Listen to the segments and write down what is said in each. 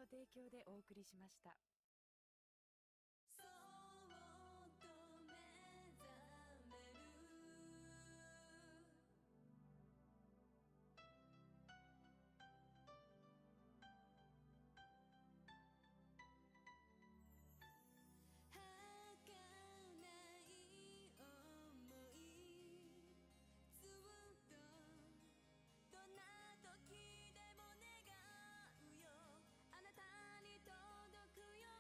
提供でお送りしました。そっと目覚める儚い想いずっとどんな時でも願うよあなたに届くよ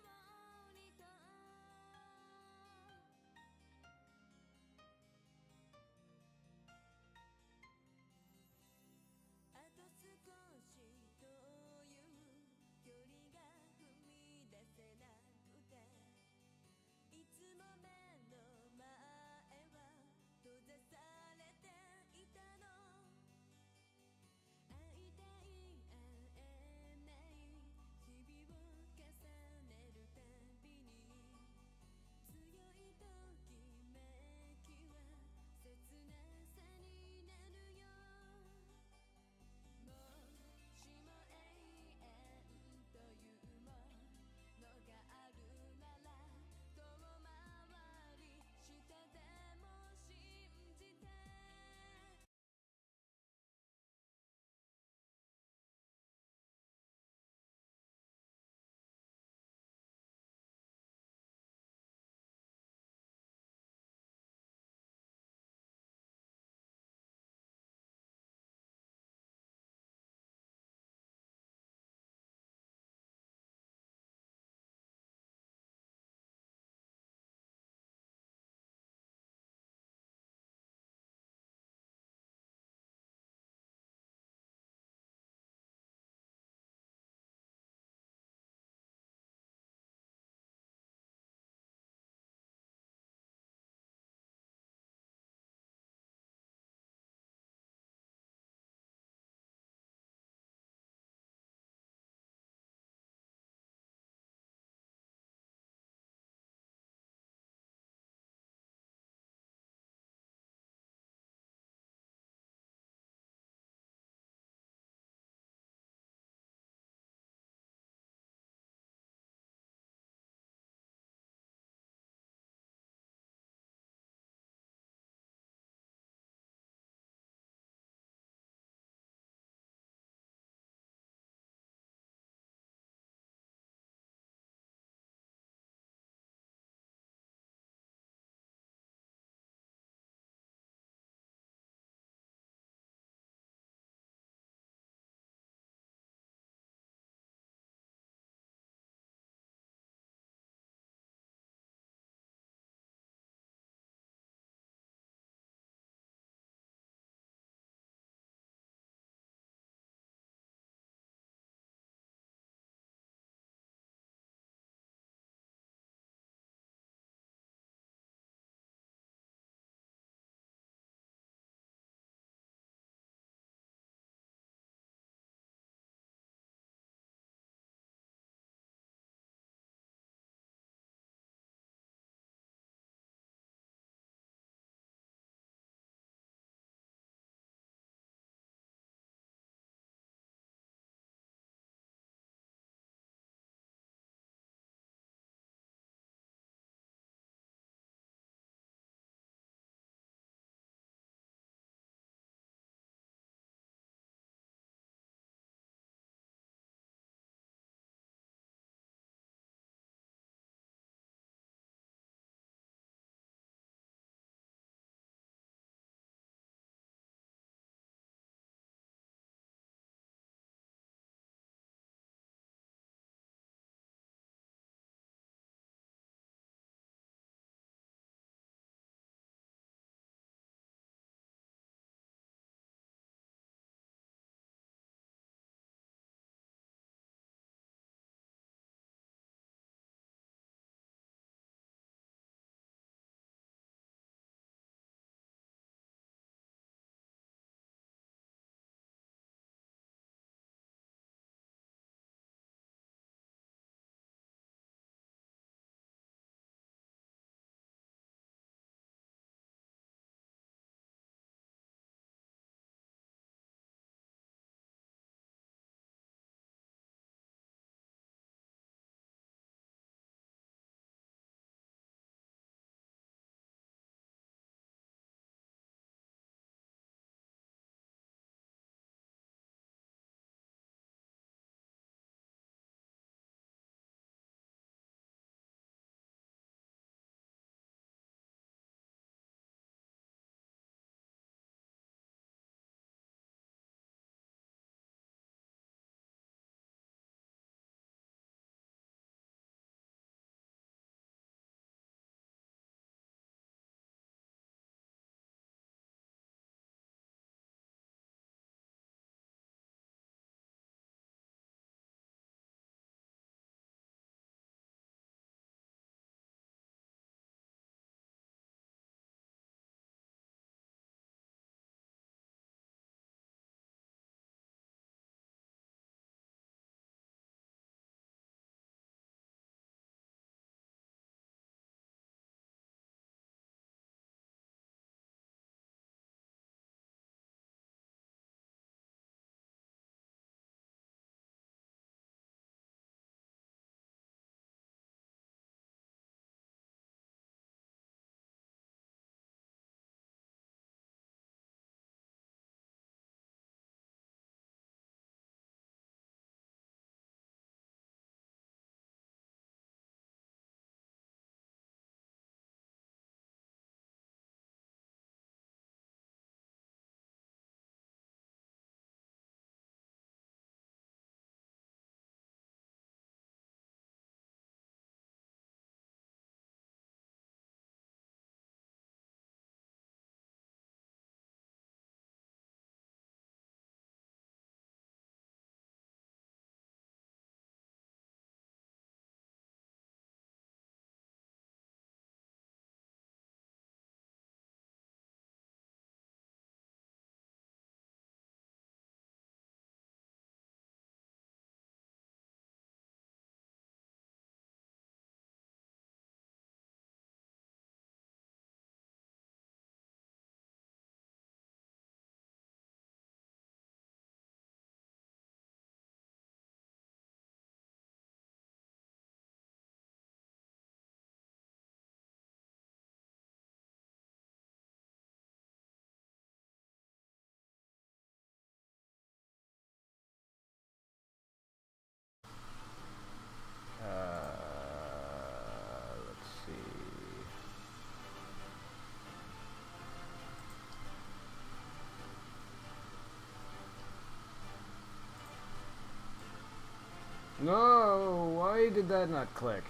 did that not click?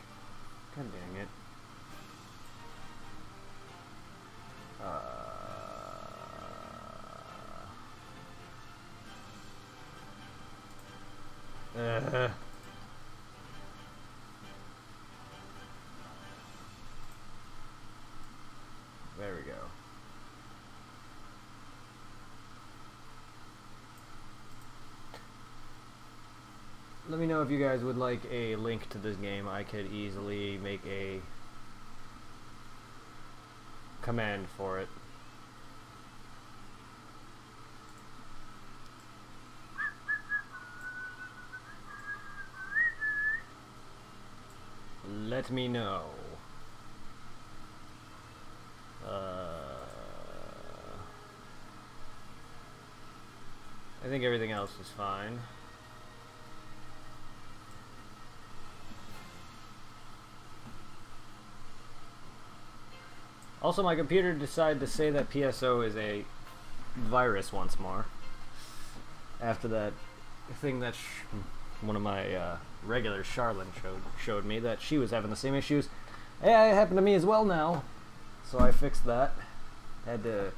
God dang it. There we go. Let me know if you guys would like a link to this game. I could easily make a command for it. Let me know. I think everything else is fine. Also, my computer decided to say that PSO is a virus once more. After that thing that one of my regulars, Charlene, showed me that she was having the same issues. Yeah, it happened to me as well now. So I fixed that. Had to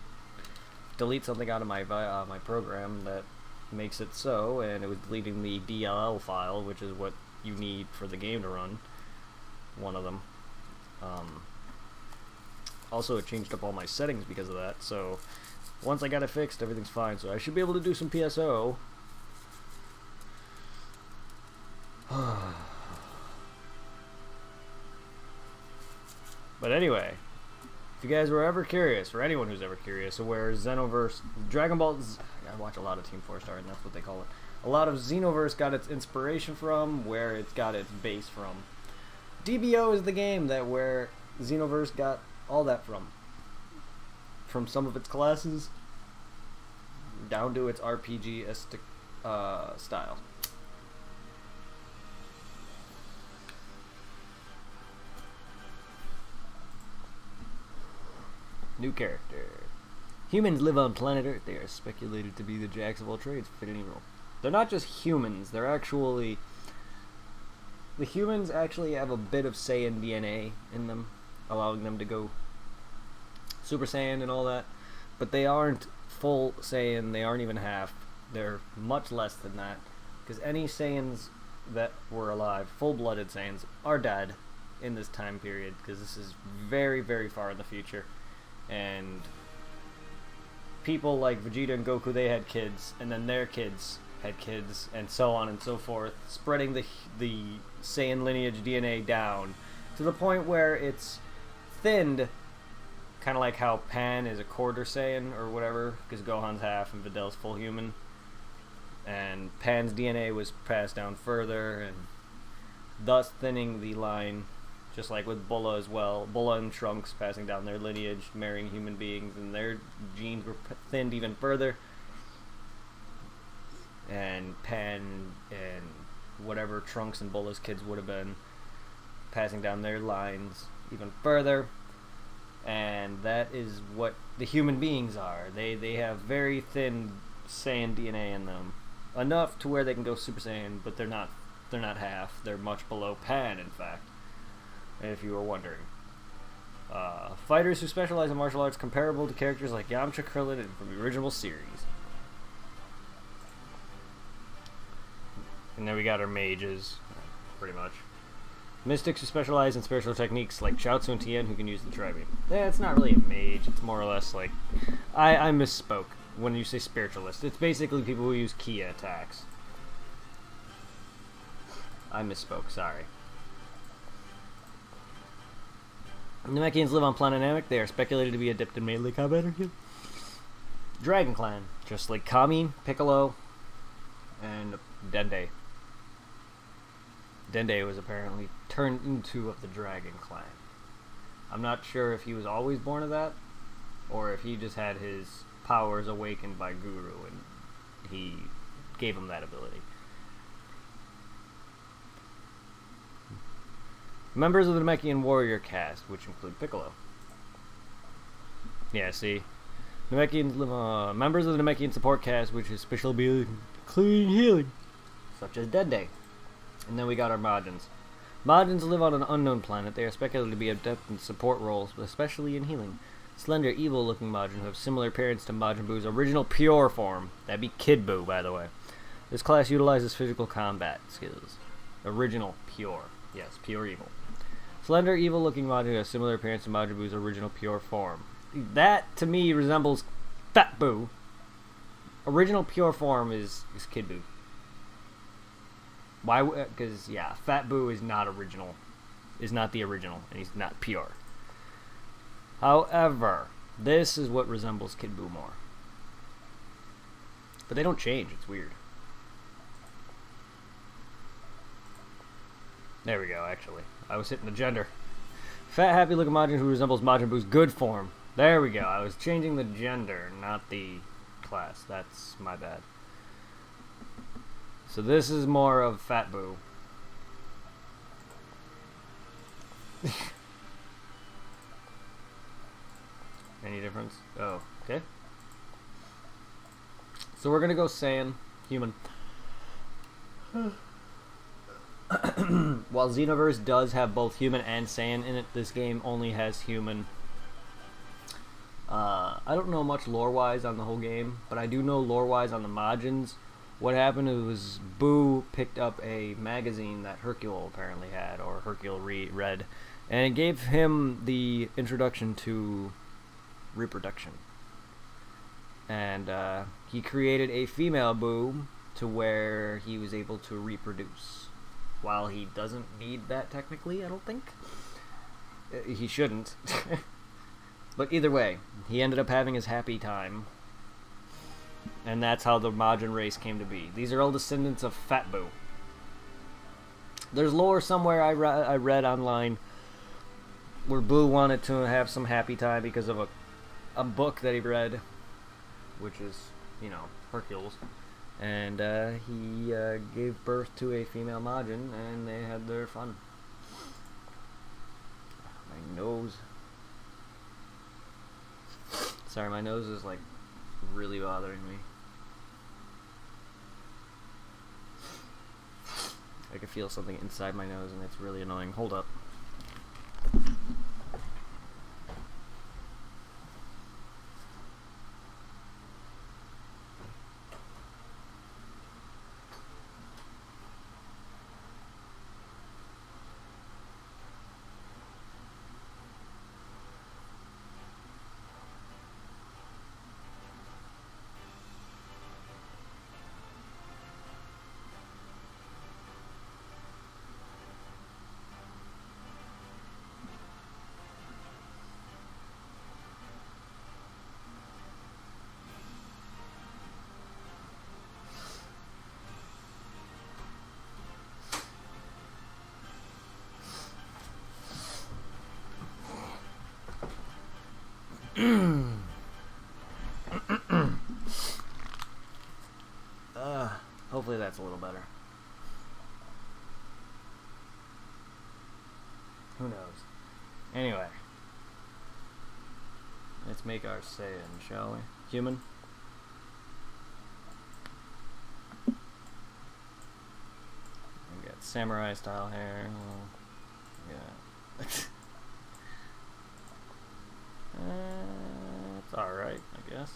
delete something out of my my program that makes it so, and it was deleting the DLL file, which is what you need for the game to run. One of them. Also, it changed up all my settings because of that, so once I got it fixed, everything's fine, so I should be able to do some PSO. But anyway, if you guys were ever curious, or anyone who's ever curious, where Xenoverse, Dragon Ball I watch a lot of Team 4 Star, and that's what they call it. A lot of Xenoverse got its inspiration from, where it's got its base from. DBO is the game that where Xenoverse got all that from some of its classes down to its RPG-esque style. New character. Humans live on planet Earth. They are speculated to be the jacks of all trades, fit any role. They're not just humans, they're actually... The humans actually have a bit of Saiyan DNA in them, allowing them to go Super Saiyan and all that, but they aren't full Saiyan, they aren't even half, they're much less than that, because any Saiyans that were alive, full-blooded Saiyans, are dead in this time period, because this is very, very far in the future, and people like Vegeta and Goku, they had kids, and then their kids had kids, and so on and so forth, spreading the Saiyan lineage DNA down, to the point where it's thinned, kind of like how Pan is a quarter Saiyan or whatever, because Gohan's half and Vidal's full human. And Pan's DNA was passed down further, and thus thinning the line, just like with Bulla as well. Bulla and Trunks passing down their lineage, marrying human beings, and their genes were thinned even further. And Pan and whatever Trunks and Bulla's kids would have been, passing down their lines even further. And that is what the human beings are. They have very thin Saiyan DNA in them, enough to where they can go Super Saiyan, but they're not half. They're much below Pan, in fact, if you were wondering. Fighters who specialize in martial arts comparable to characters like Yamcha, Krillin from the original series. And then we got our mages, pretty much. Mystics who specialize in spiritual techniques like Chaozu and Tien who can use the Tri-Beam. Yeah, it's not really a mage, it's more or less like... I misspoke when you say spiritualist. It's basically people who use Kia attacks. I misspoke, sorry. Namekians live on planet Namek. They are speculated to be adept in melee combat or heal. Dragon Clan, just like Kami, Piccolo, and Dende. Dende was apparently turned into of the Dragon Clan. I'm not sure if he was always born of that, or if he just had his powers awakened by Guru and he gave him that ability. Members of the Namekian warrior caste, which include Piccolo. Yeah, see? Namekians live, members of the Namekian support caste, which is special ability including healing, such as Dende. And then we got our Majins. Majins live on an unknown planet. They are speculated to be adept in support roles, but especially in healing. Slender, evil-looking Majin who have similar appearance to Majin Buu's original pure form. That'd be Kid Buu, by the way. This class utilizes physical combat skills. Original, pure. Yes, pure evil. Slender, evil-looking Majin who has similar appearance to Majin Buu's original pure form. That, to me, resembles Fat Buu. Original pure form is Kid Buu. Why? Because, yeah, Fat Buu is not original. Is not the original, and he's not pure. However, this is what resembles Kid Buu more. But they don't change, it's weird. There we go, actually. I was hitting the gender. Fat, happy-looking Majin who resembles Majin Buu's good form. There we go, I was changing the gender, not the class. That's my bad. So this is more of Fat Buu. Any difference? Oh, okay. So we're gonna go Saiyan, human. While Xenoverse does have both human and Saiyan in it, this game only has human. I don't know much lore-wise on the whole game, but I do know lore-wise on the Majins. What happened was Buu picked up a magazine that Hercule apparently had, or Hercule read, and it gave him the introduction to reproduction. And he created a female Buu to where he was able to reproduce. While he doesn't need that technically, I don't think. He shouldn't. But either way, he ended up having his happy time. And that's how the Majin race came to be. These are all descendants of Fat Buu. There's lore somewhere I read online where Buu wanted to have some happy time because of a book that he read, which is, you know, Hercules. And he gave birth to a female Majin, and they had their fun. My nose. Sorry, my nose is, like, really bothering me. I can feel something inside my nose, and it's really annoying. Hold up. Hopefully that's a little better. Who knows? Anyway. Let's make our Saiyan, shall we? Human. We got samurai style hair. Yeah. It's alright, I guess.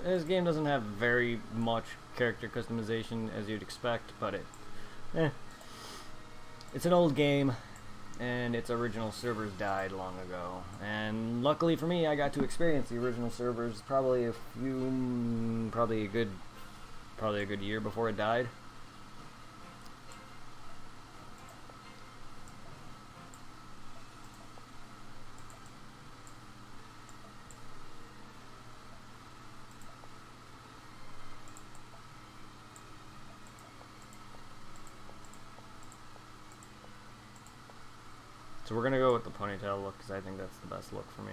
This game doesn't have very much character customization as you'd expect, but it's an old game, and its original servers died long ago. And luckily for me, I got to experience the original servers probably a good year before it died. So we're gonna go with the ponytail look because I think that's the best look for me.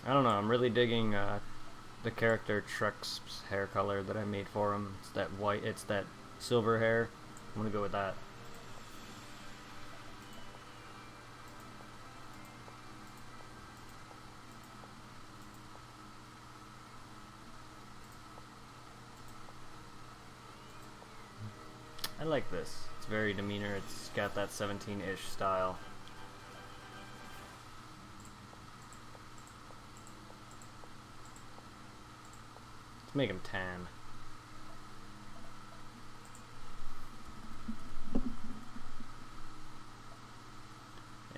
I don't know, I'm really digging the character Trek's hair color that I made for him. It's that white, it's that silver hair. I'm gonna go with that. I like this. It's very demeanor. It's got that 17-ish style. Let's make him tan.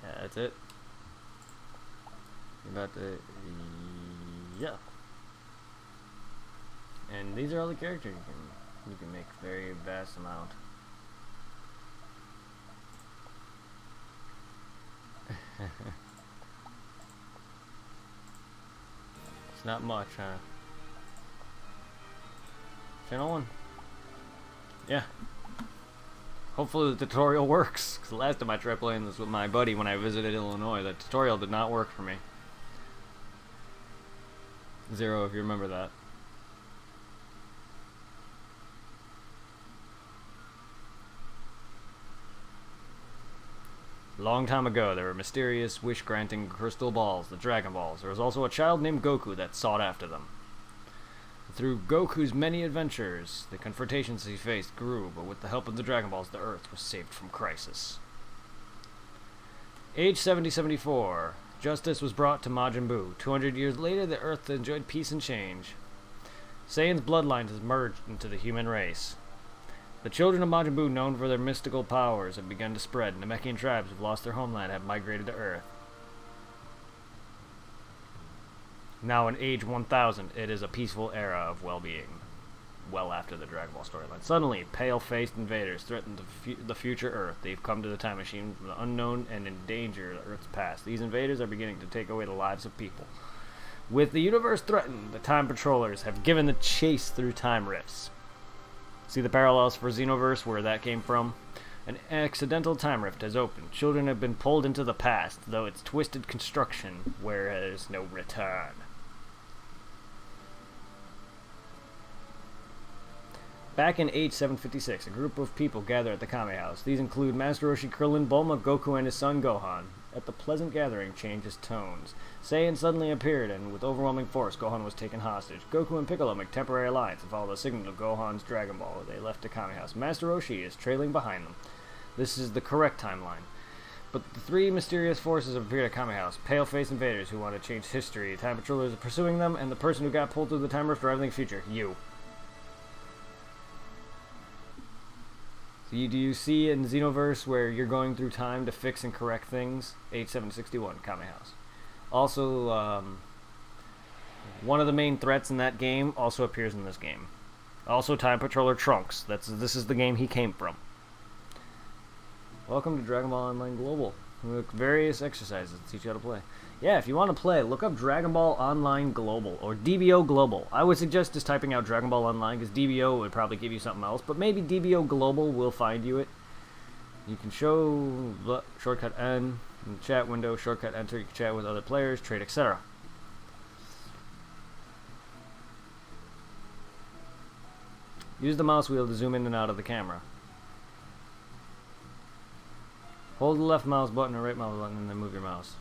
Yeah, that's it. About the yeah. And these are all the characters you can make very vast amount. It's not much, huh? Channel 1. Yeah. Hopefully the tutorial works. Because the last time I tried playing this with my buddy when I visited Illinois, the tutorial did not work for me. Zero, if you remember that. Long time ago, there were mysterious, wish-granting crystal balls, the Dragon Balls. There was also a child named Goku that sought after them. Through Goku's many adventures, the confrontations he faced grew, but with the help of the Dragon Balls, the Earth was saved from crisis. Age 7074. Justice was brought to Majin Buu. 200 years later, the Earth enjoyed peace and change. Saiyan's bloodline has merged into the human race. The children of Majin Buu, known for their mystical powers, have begun to spread, and Namekian tribes who've lost their homeland have migrated to Earth. Now in Age 1000, it is a peaceful era of well-being. Well after the Dragon Ball storyline. Suddenly, pale-faced invaders threaten the future Earth. They've come to the time machine from the unknown and endanger Earth's past. These invaders are beginning to take away the lives of people. With the universe threatened, the Time Patrollers have given the chase through time rifts. See the parallels for Xenoverse, where that came from? An accidental time rift has opened. Children have been pulled into the past, though it's twisted construction where there's no return. Back in Age 756, a group of people gather at the Kame House. These include Master Roshi, Krillin, Bulma, Goku, and his son Gohan. At the pleasant gathering changes tones. Saiyan suddenly appeared, and with overwhelming force, Gohan was taken hostage. Goku and Piccolo make temporary alliance and follow the signal of Gohan's Dragon Ball. They left the Kame House. Master Roshi is trailing behind them. This is the correct timeline. But the three mysterious forces have appeared at Kame House. Pale-faced invaders who want to change history. Time Patrollers are pursuing them, and the person who got pulled through the time rift driving the future. You. Do you see in Xenoverse where you're going through time to fix and correct things? Age 761, Kame House. Also, one of the main threats in that game also appears in this game. Also, Time Patroller Trunks. This is the game he came from. Welcome to Dragon Ball Online Global. Various exercises to teach you how to play. Yeah, if you want to play, look up Dragon Ball Online Global, or DBO Global. I would suggest just typing out Dragon Ball Online, because DBO would probably give you something else, but maybe DBO Global will find you it. You can show shortcut N in the chat window, shortcut enter, you can chat with other players, trade, etc. Use the mouse wheel to zoom in and out of the camera. Hold the left mouse button or right mouse button and then move your mouse.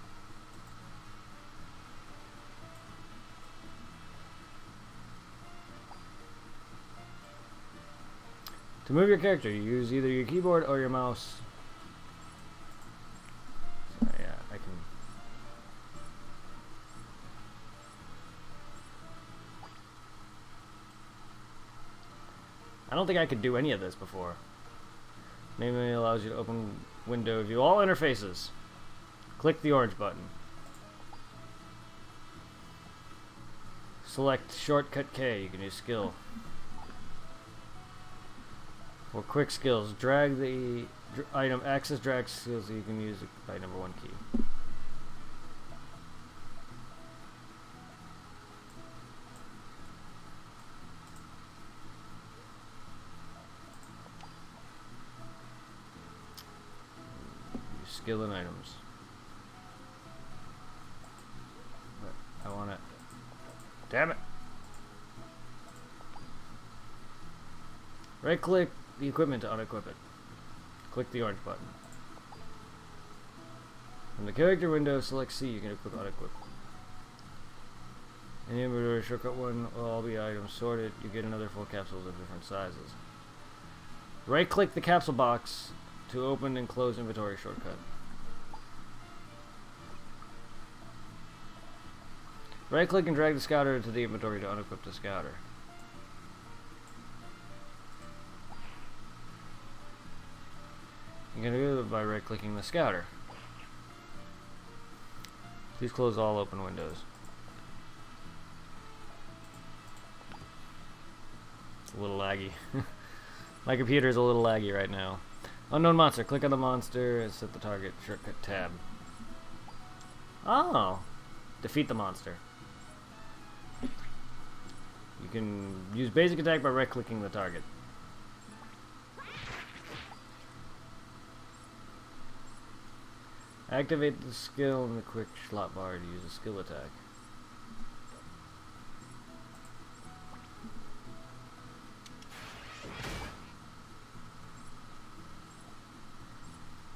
To move your character, you use either your keyboard or your mouse. So yeah, I can... I don't think I could do any of this before. Maybe it allows you to open window view all interfaces. Click the orange button. Select shortcut K, you can use skill. For quick skills, drag the item, access drag skills, so you can use it by number 1 key. Use skill and items. But I want it. Damn it! Right click the equipment to unequip it. Click the orange button. From the character window, select C, you can equip unequip. In the inventory shortcut one will all be items sorted. You get another 4 capsules of different sizes. Right click the capsule box to open and close inventory shortcut. Right click and drag the scouter into the inventory to unequip the scouter. You can do it by right clicking the scouter. Please close all open windows. It's a little laggy. My computer's a little laggy right now. Unknown monster. Click on the monster and set the target. Shortcut tab. Oh! Defeat the monster. You can use basic attack by right clicking the target. Activate the skill in the quick slot bar to use a skill attack.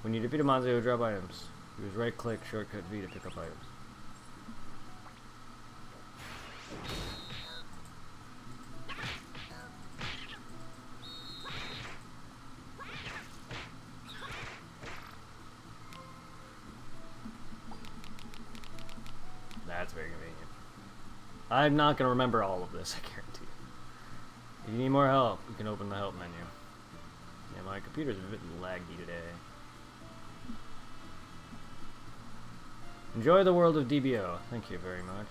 When you defeat a monster, you drop items. Use right click, shortcut V to pick up items. That's very convenient. I'm not going to remember all of this, I guarantee you. If you need more help, you can open the help menu. Yeah, my computer's a bit laggy today. Enjoy the world of DBO. Thank you very much.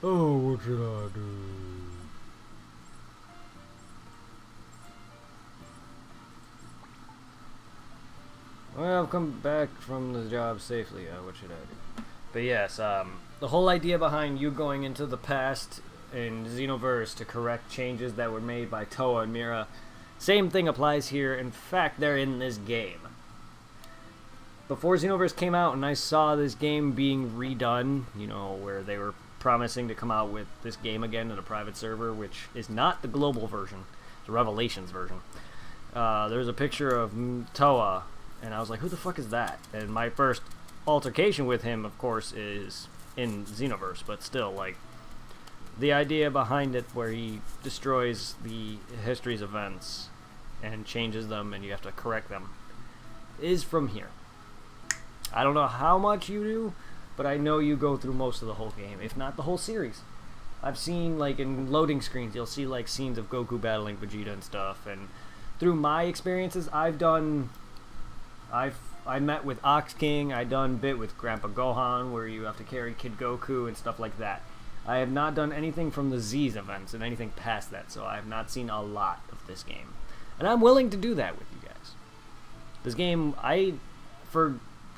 Oh, what should I do? Well, I've come back from the job safely. What should I do? But yes, the whole idea behind you going into the past in Xenoverse to correct changes that were made by Toa and Mira, same thing applies here. In fact, they're in this game. Before Xenoverse came out and I saw this game being redone, you know, where they were promising to come out with this game again in a private server, which is not the global version, the Revelations version. There's a picture of Toa, and I was like, who the fuck is that? And my first altercation with him, of course, is in Xenoverse, but still, like, the idea behind it where he destroys the history's events and changes them and you have to correct them is from here. I don't know how much you do, but I know you go through most of the whole game, if not the whole series. I've seen, like, in loading screens, you'll see, like, scenes of Goku battling Vegeta and stuff, and through my experiences, I met with Ox King, I done bit with Grandpa Gohan, where you have to carry Kid Goku and stuff like that. I have not done anything from the Z's events and anything past that, so I have not seen a lot of this game. And I'm willing to do that with you guys. This game,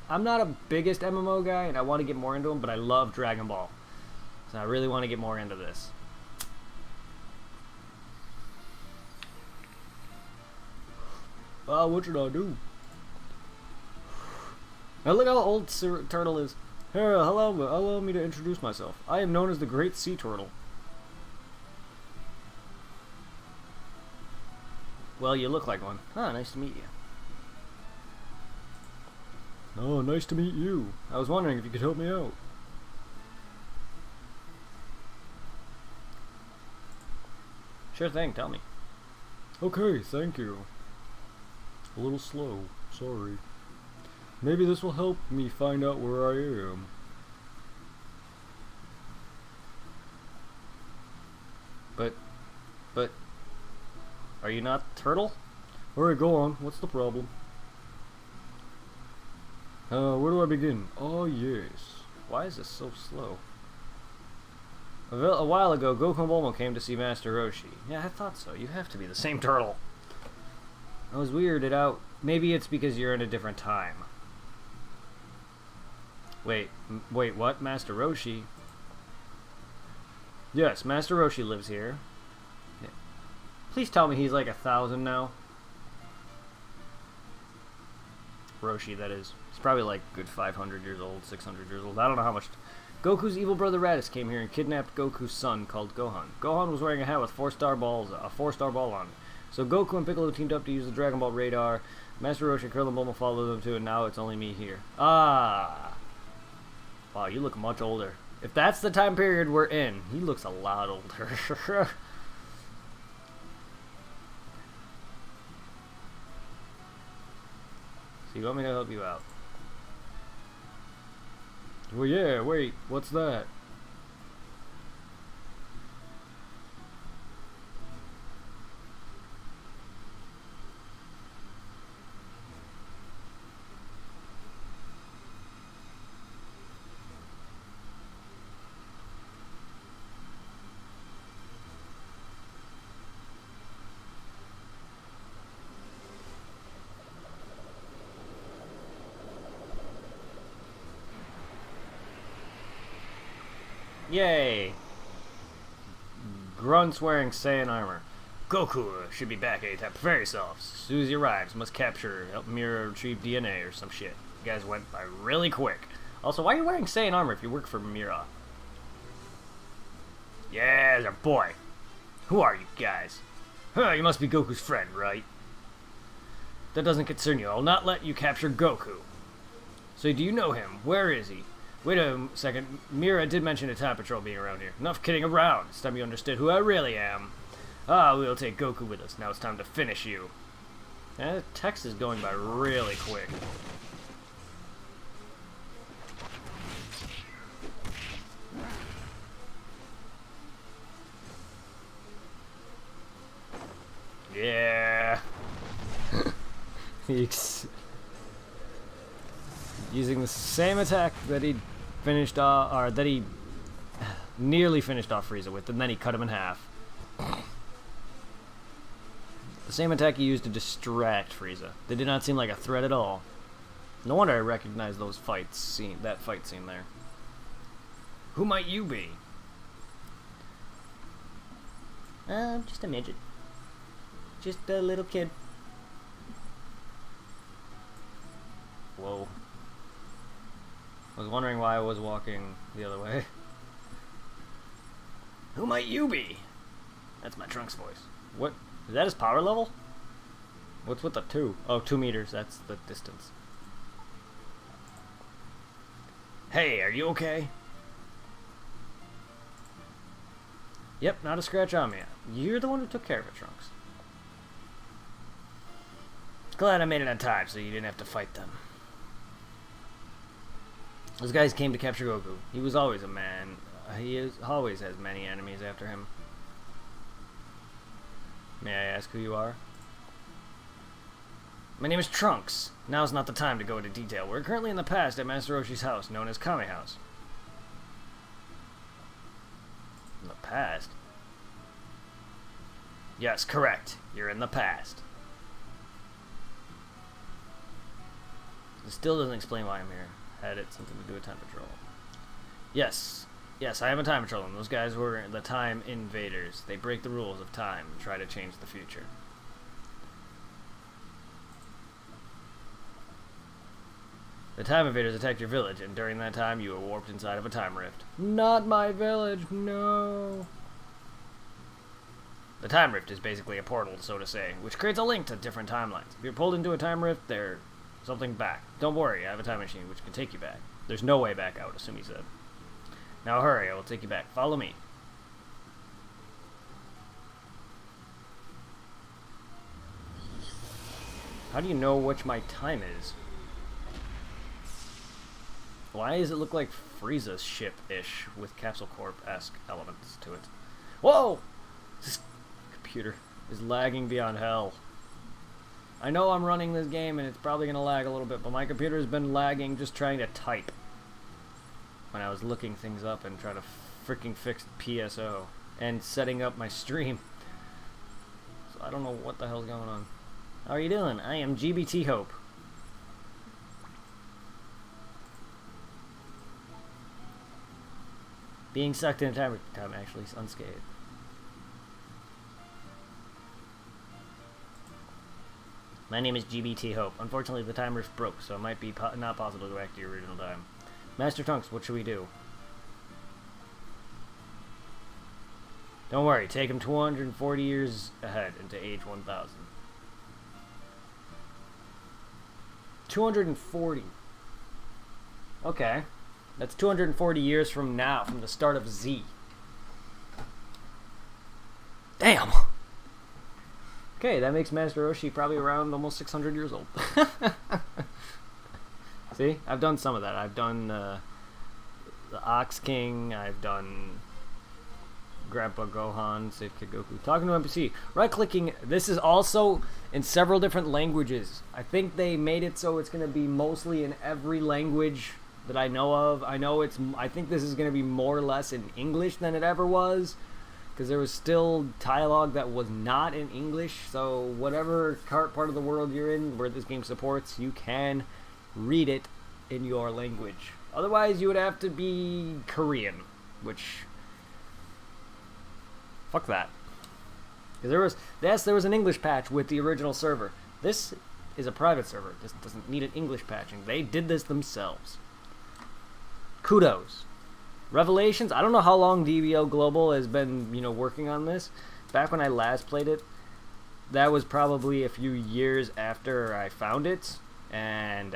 I'm not a biggest MMO guy, and I want to get more into them, but I love Dragon Ball. So I really want to get more into this. What should I do? Now look how old Turtle is. Here, allow me to introduce myself. I am known as the Great Sea Turtle. Well, you look like one. Ah, nice to meet you. Oh, nice to meet you. I was wondering if you could help me out. Sure thing, tell me. Okay, thank you. A little slow, sorry. Maybe this will help me find out where I am. But, are you not Turtle? Alright, go on. What's the problem? Where do I begin? Oh, yes. Why is this so slow? A while ago, Goku and Bulma came to see Master Roshi. Yeah, I thought so. You have to be the same turtle. I was weirded out. Maybe it's because you're in a different time. Wait, what? Master Roshi? Yes, Master Roshi lives here. Yeah. Please tell me he's like 1,000 now. Roshi, that is. He's probably like good 500 years old, 600 years old. I don't know how much Goku's evil brother Raditz came here and kidnapped Goku's son called Gohan. Gohan was wearing a hat with a 4-star ball on it. So Goku and Piccolo teamed up to use the Dragon Ball radar. Master Roshi and Krillin and Bulma followed them too, and now it's only me here. Ah! Wow, you look much older. If that's the time period we're in, he looks a lot older. So you want me to help you out? Well, yeah, wait, what's that? Yay! Grunts wearing Saiyan armor. Goku should be back anytime. Prepare yourselves. As soon as he arrives, must capture, help Mira retrieve DNA or some shit. You guys went by really quick. Also, why are you wearing Saiyan armor if you work for Mira? Yeah, there's a boy. Who are you guys? Huh, you must be Goku's friend, right? That doesn't concern you. I'll not let you capture Goku. So do you know him? Where is he? Wait a second, Mira did mention a Time Patrol being around here. Enough kidding around. It's time you understood who I really am. Ah, we'll take Goku with us. Now it's time to finish you. The text is going by really quick. Yeah. Using the same attack that he finished off, or that he nearly finished off Frieza with, and then he cut him in half. The same attack he used to distract Frieza. They did not seem like a threat at all. No wonder I recognized those fight scene there. Who might you be? Just a midget. Just a little kid. Whoa. I was wondering why I was walking the other way. Who might you be? That's my Trunks voice. What? Is that his power level? What's with the 2? Oh, 2 meters. That's the distance. Hey, are you okay? Yep, not a scratch on me. You're the one who took care of it, Trunks. Glad I made it on time so you didn't have to fight them. Those guys came to capture Goku. He was always a man. Always has many enemies after him. May I ask who you are? My name is Trunks. Now's not the time to go into detail. We're currently in the past at Master Roshi's house, known as Kame House. In the past? Yes, correct. You're in the past. It still doesn't explain why I'm here. Had it something to do with Time Patrol? Yes. Yes, I am a Time Patrol, and those guys were the Time Invaders. They break the rules of time and try to change the future. The Time Invaders attacked your village, and during that time you were warped inside of a time rift. Not my village, no! The time rift is basically a portal, so to say, which creates a link to different timelines. If you're pulled into a time rift, there's something back. Don't worry, I have a time machine which can take you back. There's no way back, I would assume he said. Now hurry, I will take you back. Follow me. How do you know which my time is? Why does it look like Frieza's ship-ish with Capsule Corp-esque elements to it? Whoa! This computer is lagging beyond hell. I know I'm running this game and it's probably going to lag a little bit, but my computer has been lagging just trying to type when I was looking things up and trying to freaking fix PSO and setting up my stream. So I don't know what the hell's going on. How are you doing? I am GBT Hope. Being sucked in a time actually unscathed. My name is GBT Hope. Unfortunately, the time rift broke, so it might be not possible to go back to your original time. Master Trunks, what should we do? Don't worry, take him 240 years ahead into age 1000. 240. Okay. That's 240 years from now, from the start of Z. Damn! Okay, that makes Master Roshi probably around almost 600 years old. See? I've done some of that. I've done the Ox King. I've done Grandpa Gohan, Save Kid Goku. Talking to NPC. Right-clicking. This is also in several different languages. I think they made it so it's going to be mostly in every language that I know of. I think this is going to be more or less in English than it ever was, because there was still dialogue that was not in English. So whatever part of the world you're in where this game supports, you can read it in your language. Otherwise, you would have to be Korean, which... fuck that. Because there was an English patch with the original server. This is a private server. This doesn't need an English patching. They did this themselves. Kudos. Revelations, I don't know how long DBO Global has been, working on this. Back when I last played it, that was probably a few years after I found it, and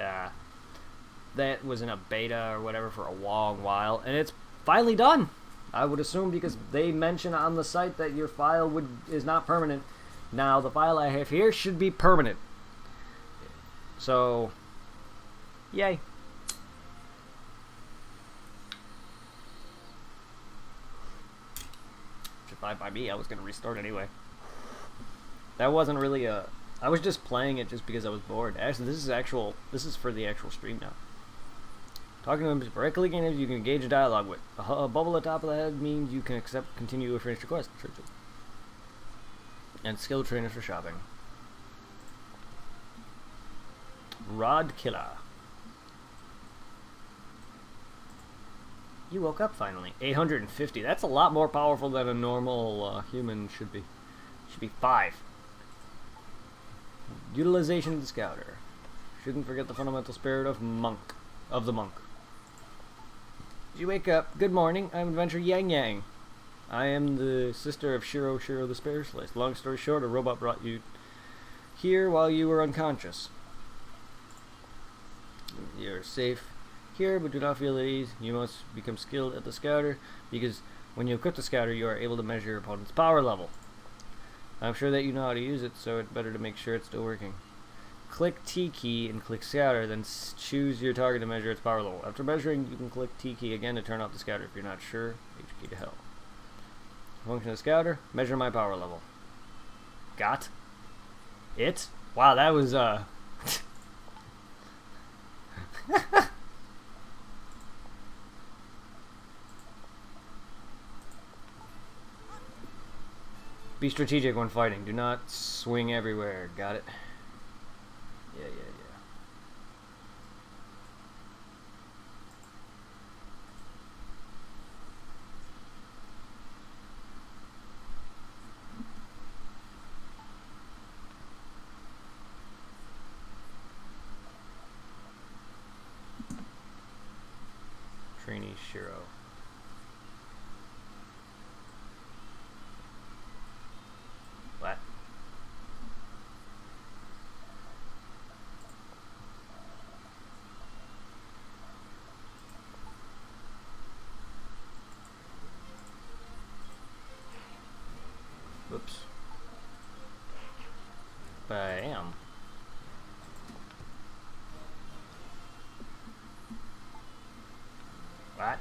that was in a beta or whatever for a long while, and it's finally done. I would assume, because they mention on the site that your file is not permanent. Now, the file I have here should be permanent. So, yay. Fine by me. I was going to restart anyway. That wasn't really I was just playing it just because I was bored. Actually, this is for the actual stream now. Talking to him, right-clicking him, you can engage a dialogue with. A bubble at the top of the head means you can accept, continue, or finish your quest. And skill trainers for shopping. Rod Killer. You woke up finally. 850. That's a lot more powerful than a normal human should be. Should be 5. Utilization of the Scouter. Shouldn't forget the fundamental spirit of the monk. Did you wake up? Good morning. I'm Adventure Yang Yang. I am the sister of Shiro the Specialist. Long story short, a robot brought you here while you were unconscious. You're safe here, but do not feel at ease. You must become skilled at the Scouter, because when you equip the Scouter, you are able to measure your opponent's power level. I'm sure that you know how to use it, so it's better to make sure it's still working. Click T key and click Scouter, then choose your target to measure its power level. After measuring, you can click T key again to turn off the Scouter. If you're not sure, H key to hell. Function of Scouter, measure my power level. Got it? Wow, that was Be strategic when fighting. Do not swing everywhere. Got it? Yeah. Trainee Shiro. What? Whoops. Bam. What?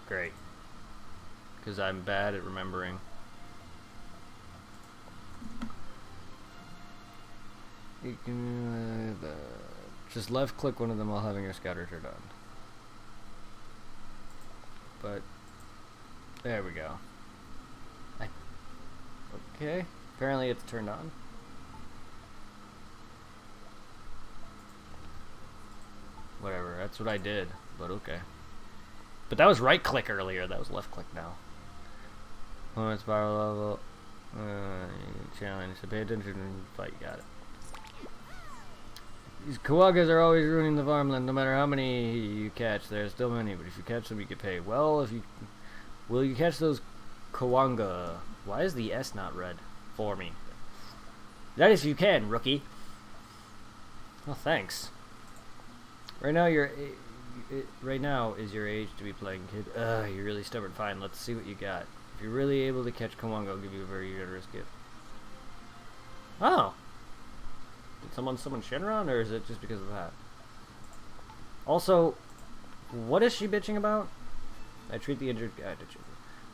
Great. Because I'm bad at remembering. You can just left click one of them while having your Scouter turned on. But there we go. Okay. Apparently it's turned on. Whatever, that's what I did, but okay. But that was right click earlier. That was left click now. Opponent's power level. Challenge. So pay attention and fight. Got it. These Kawagas are always ruining the farmland. No matter how many you catch, there are still many. But if you catch them, you get paid. Well, if you will, you catch those Kawanga. Why is the S not red for me? That is, if you can, rookie. Well, thanks. Right now, right now is your age to be playing, kid. You're really stubborn. Fine, let's see what you got. If you're really able to catch Kawanga, I'll give you a very generous gift. Oh. Did someone summon Shenron, or is it just because of that? Also, what is she bitching about? I treat the injured guy.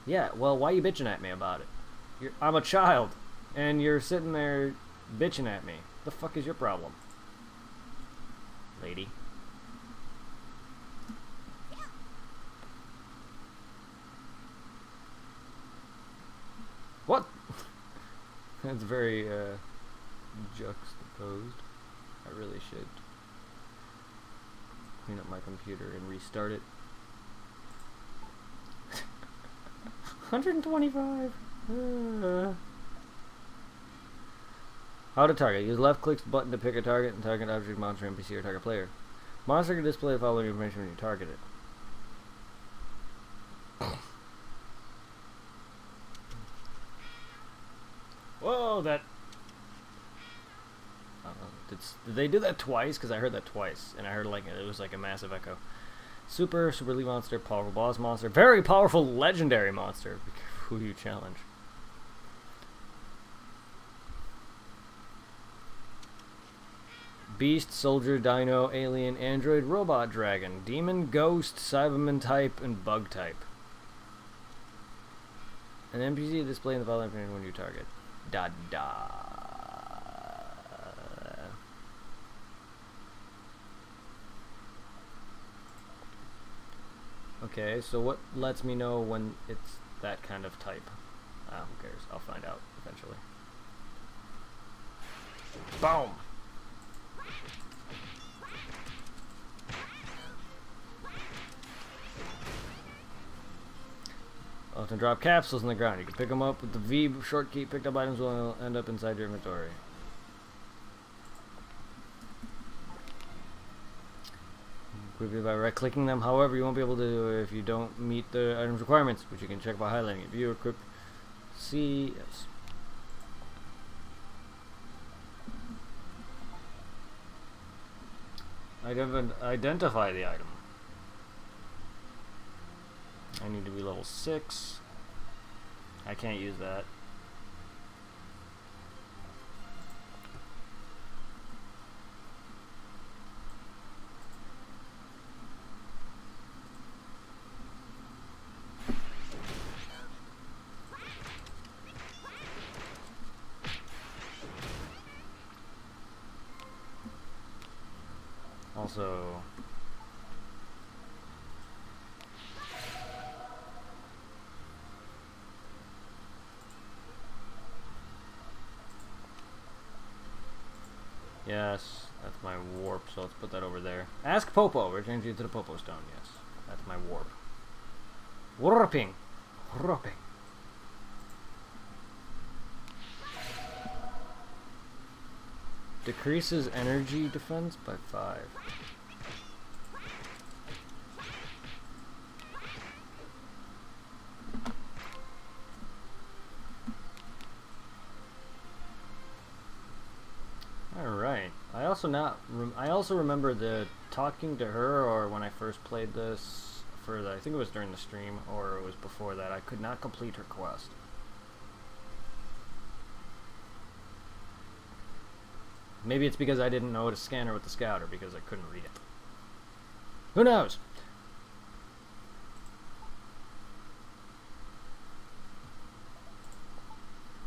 Yeah, well, why are you bitching at me about it? I'm a child, and you're sitting there bitching at me. The fuck is your problem? Lady. What? That's very, juxtaposed. I really should clean up my computer and restart it. 125! How to target. Use left click button to pick a target and target object, monster, NPC, or target player. Monster can display the following information when you target it. Whoa, that... Did they do that twice? Because I heard that twice, and I heard like it was like a massive echo. Super elite monster, powerful boss monster, very powerful legendary monster. Who you challenge? Beast, soldier, dino, alien, android, robot, dragon, demon, ghost, Cyberman type, and bug type. An NPC displaying the following information when you target. Da da. Okay, so what lets me know when it's that kind of type? Who cares? I'll find out eventually. Boom! Often drop capsules on the ground. You can pick them up with the V short key. Picked up items will end up inside your inventory. Quickly by right-clicking them. However, you won't be able to if you don't meet the item's requirements, which you can check by highlighting it. View, equip, see. Yes. Identify the item. I need to be level 6. I can't use that. Also, yes, that's my warp, so let's put that over there. Ask Popo, returns you to the Popo Stone, yes. That's my warp. Warping! Warping. Decreases energy defense by 5. Alright. I also remember the talking to her, or when I first played this for the, I think it was during the stream or it was before that, I could not complete her quest. Maybe it's because I didn't know to scan her with the scout, or because I couldn't read it. Who knows?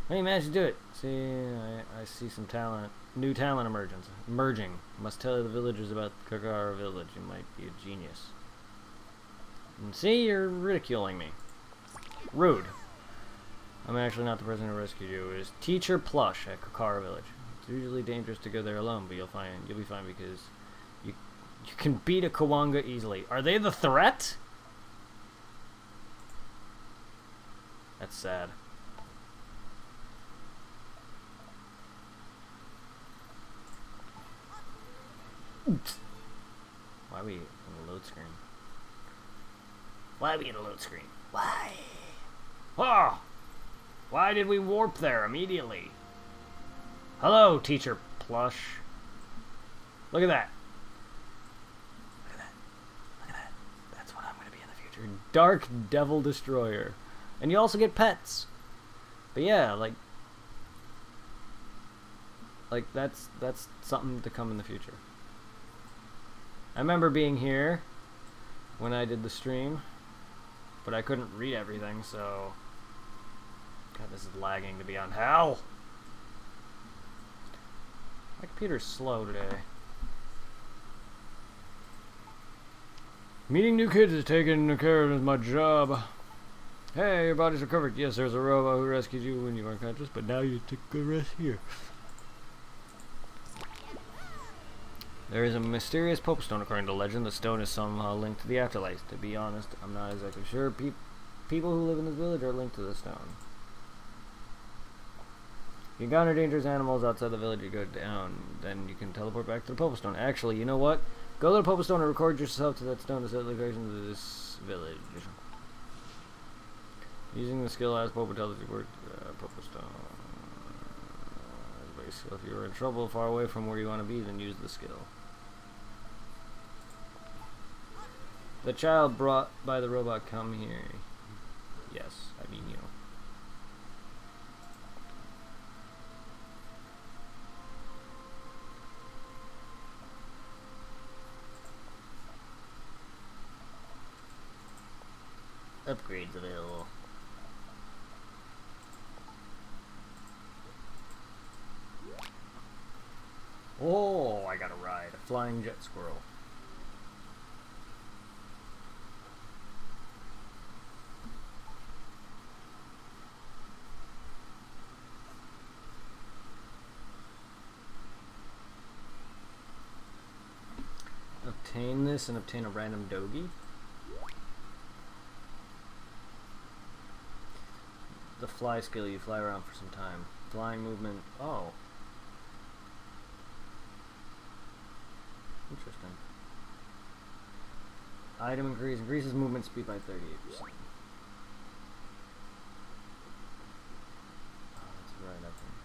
Hey, you managed to do it. See, I see some talent, new talent emerging. Must tell the villagers about Kakara village. You might be a genius. And see, you're ridiculing me. Rude. I'm actually not the person who rescued you. It was Teacher Plush at Kakara village. It's usually dangerous to go there alone, but you'll be fine because you can beat a Kawanga easily. Are they the threat? That's sad. Why are we in a load screen? Why are we in a load screen? Why? Oh! Why did we warp there immediately? Hello, Teacher Plush. Look at that. Look at that. Look at that. That's what I'm going to be in the future. Dark Devil Destroyer. And you also get pets. But yeah, like that's something to come in the future. I remember being here when I did the stream, but I couldn't read everything, so God, this is lagging to be on hell. My computer's slow today. Meeting new kids is taking care of my job. Hey, your body's recovered. Yes, there's a robot who rescued you when you were unconscious, but now you take a good rest here. There is a mysterious Pope Stone, according to legend. The stone is somehow linked to the afterlife. To be honest, I'm not exactly sure. People who live in this village are linked to the stone. You encounter dangerous animals outside the village, you go down. Then you can teleport back to the Pope Stone. Actually, you know what? Go to the Pope Stone and record yourself to that stone to set the location of this village. Using the skill as Pope tells you where Pope Stone. So if you're in trouble far away from where you want to be, then use the skill. The child brought by the robot, come here. Yes, I mean you. Upgrades available. Oh, I got a ride. A flying jet squirrel. Obtain this and obtain a random dogie. The fly skill, you fly around for some time. Flying movement. Oh. Interesting. Item increases movement speed by 38%. Oh, that's right up there.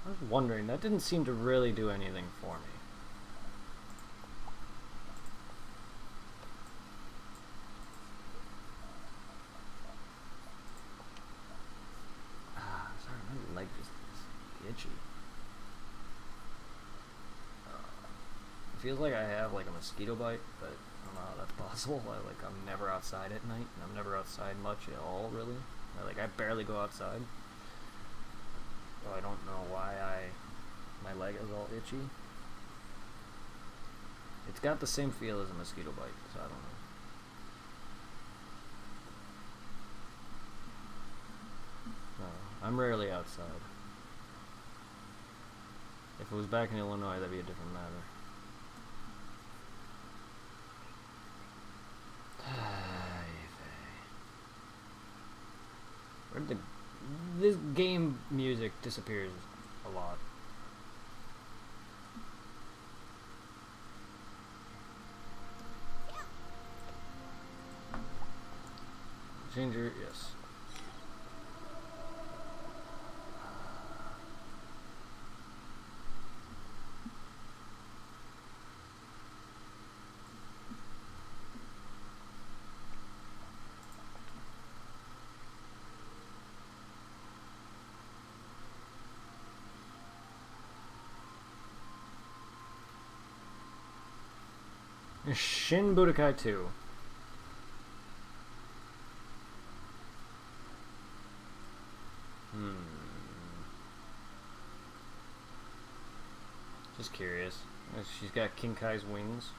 I was wondering, that didn't seem to really do anything for me. Leg just itchy. It feels like I have like a mosquito bite, but I don't know how that's possible. I'm never outside at night, and I'm never outside much at all, really. I barely go outside. So I don't know why my leg is all itchy. It's got the same feel as a mosquito bite, so I don't know. I'm rarely outside. If it was back in Illinois, that'd be a different matter. This game music disappears a lot. Ginger, yes. Shin Budokai 2. Just curious. She's got Kinkai's wings. Is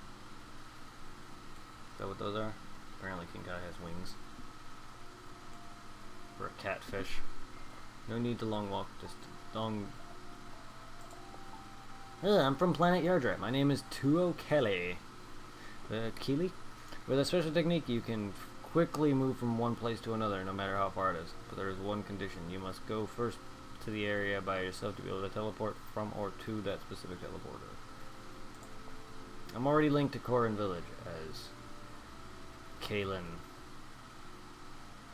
that what those are? Apparently Kinkai has wings. For a catfish. No need to long walk, just long... I'm from Planet Yardrat. My name is Tuo Kelly. Keely. With a special technique, you can quickly move from one place to another, no matter how far it is. But there is one condition: you must go first to the area by yourself to be able to teleport from or to that specific teleporter. I'm already linked to Corin Village as Kaelin.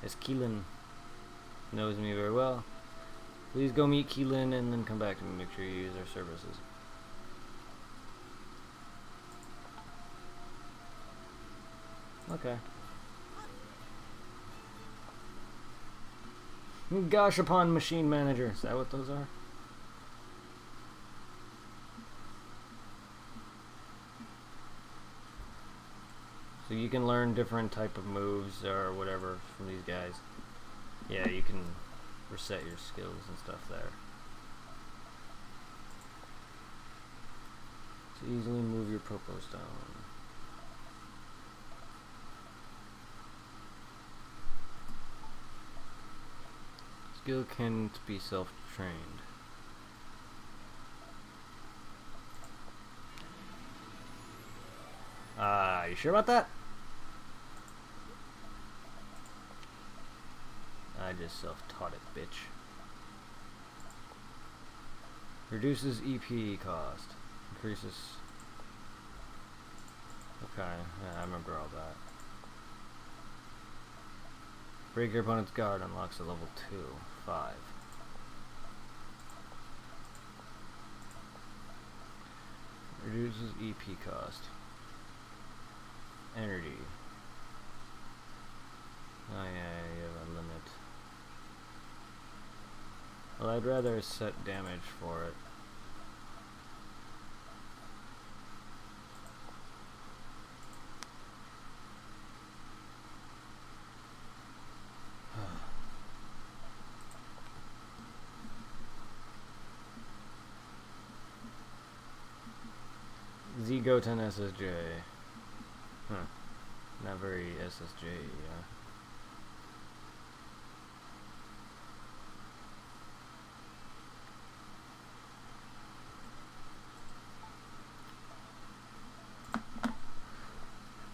As Keelan knows me very well. Please go meet Keelan and then come back to me. Make sure you use our services. Okay. Gosh upon Machine Manager. Is that what those are? So you can learn different type of moves or whatever from these guys. Yeah, you can reset your skills and stuff there. To easily move your Popo Stone. Skill can't be self-trained. You sure about that? I just self-taught it, bitch. Reduces EP cost. Increases... Okay, yeah, I remember all that. Break your opponent's guard unlocks a level 2. 5. Reduces EP cost. Energy. Oh yeah, you have a limit. Well, I'd rather set damage for it. Z-Goten SSJ. Huh. Not very SSJ, yeah.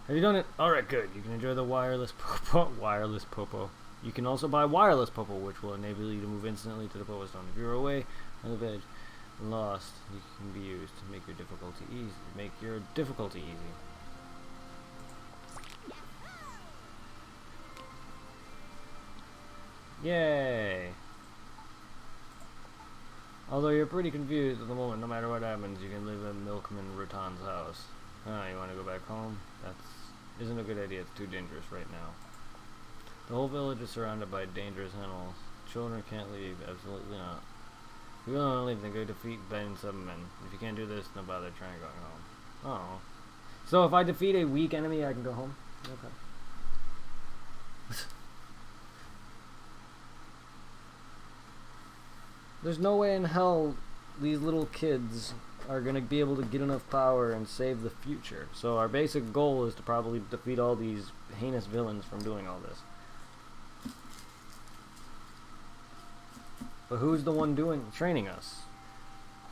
Have you done it? Alright, good. You can enjoy the wireless Popo. Wireless Popo. You can also buy wireless Popo, which will enable you to move instantly to the Popo Stone. If you're away on the village and lost, you can be used to make your difficulty easy. Make your difficulty easy. Yay! Although you're pretty confused at the moment, no matter what happens, you can live at Milkman Rutan's house. You want to go back home? Isn't a good idea. It's too dangerous right now. The whole village is surrounded by dangerous animals. Children can't leave. Absolutely not. If you don't want to leave, then go defeat Ben Subman. If you can't do this, then bother trying going home. Oh. So if I defeat a weak enemy, I can go home? Okay. There's no way in hell these little kids are going to be able to get enough power and save the future. So our basic goal is to probably defeat all these heinous villains from doing all this. But who's the one training us?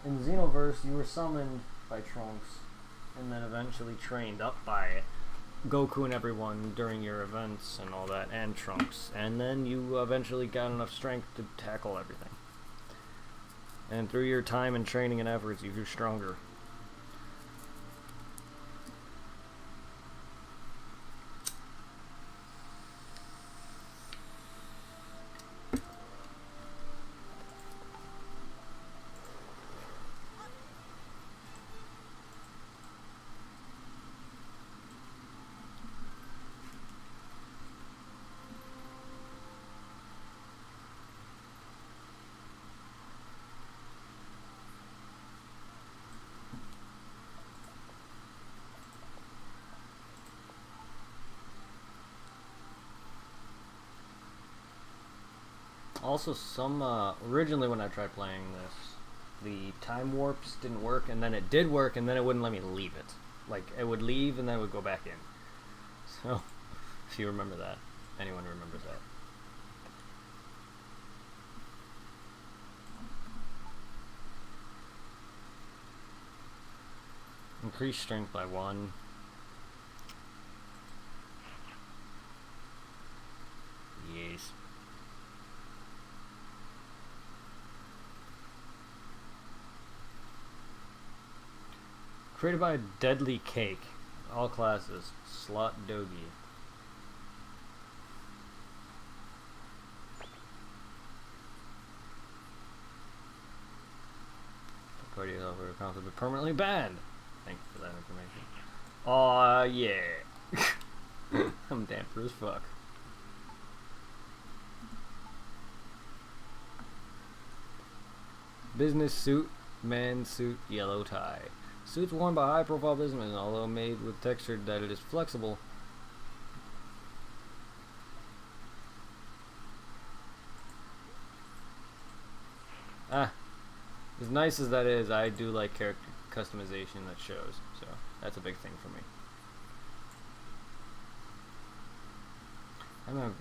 In Xenoverse, you were summoned by Trunks and then eventually trained up by Goku and everyone during your events and all that, and Trunks. And then you eventually got enough strength to tackle everything. And through your time and training and efforts, you grew stronger. Also, originally when I tried playing this, the time warps didn't work, and then it did work, and then it wouldn't let me leave it. Like, it would leave, and then it would go back in. So, if you remember that. Anyone remembers that. Increase strength by 1. nice. Created by Deadly Cake. All classes. Slot Dogi. Party developer accounts have been permanently banned. Thank you for that information. Aw, yeah. I'm damper as fuck. Business suit, man suit, yellow tie. Suits worn by high-profile businessmen, although made with texture that it is flexible. As nice as that is, I do like character customization that shows, so that's a big thing for me. I don't know.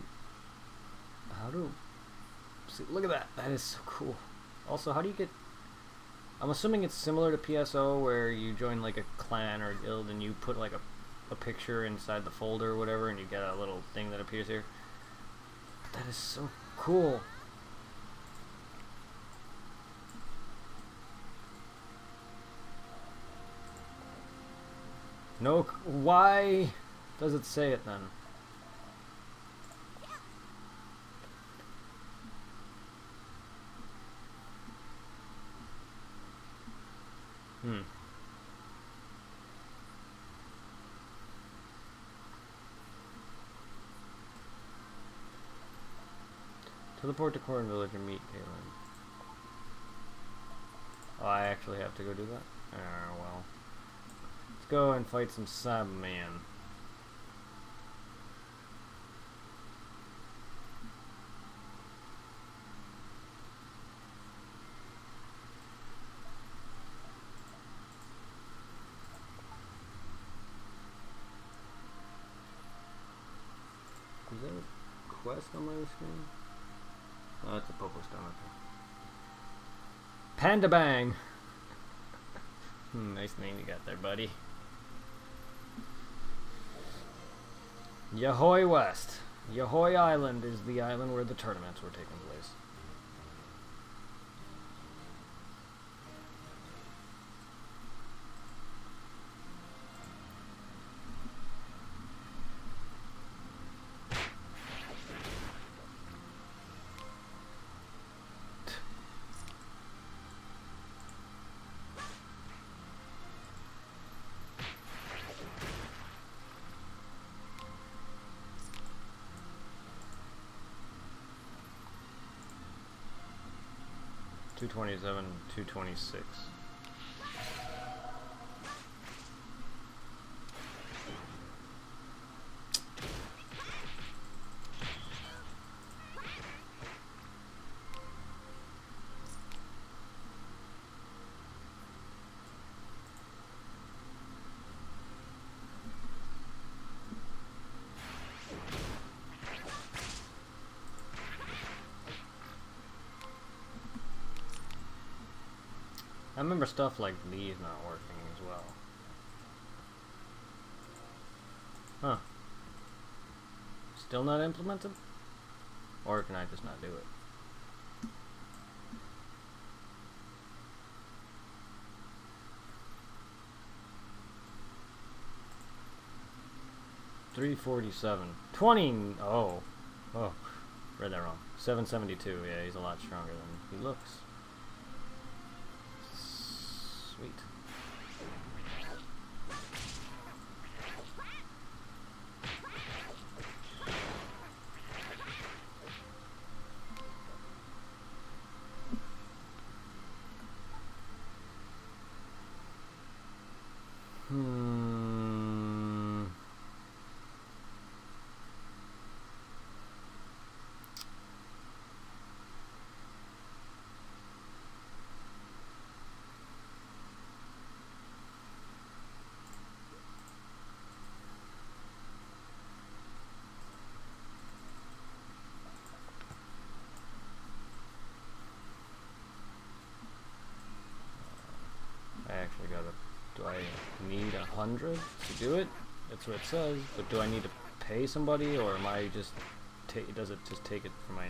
How do... See, look at that. That is so cool. Also, how do you get... I'm assuming it's similar to PSO where you join like a clan or a guild and you put like a picture inside the folder or whatever and you get a little thing that appears here. That is so cool. No, why does it say it then? Teleport to Corn Village and meet Galen. Oh, I actually have to go do that? Oh, well. Let's go and fight some Cyberman. Is that a quest on my screen? Oh, that's a Popo Stone. Panda Bang! Nice name you got there, buddy. Yahoy West. Yahoy Island is the island where the tournaments were taking place. $227, $226. I remember stuff like these not working as well. Huh. Still not implemented? Or can I just not do it? $347. 20. Oh, read that wrong. 772. Yeah, he's a lot stronger than he looks. Sweet. I actually gotta... Do I need 100 to do it? That's what it says. But do I need to pay somebody, or am I just does it just take it from my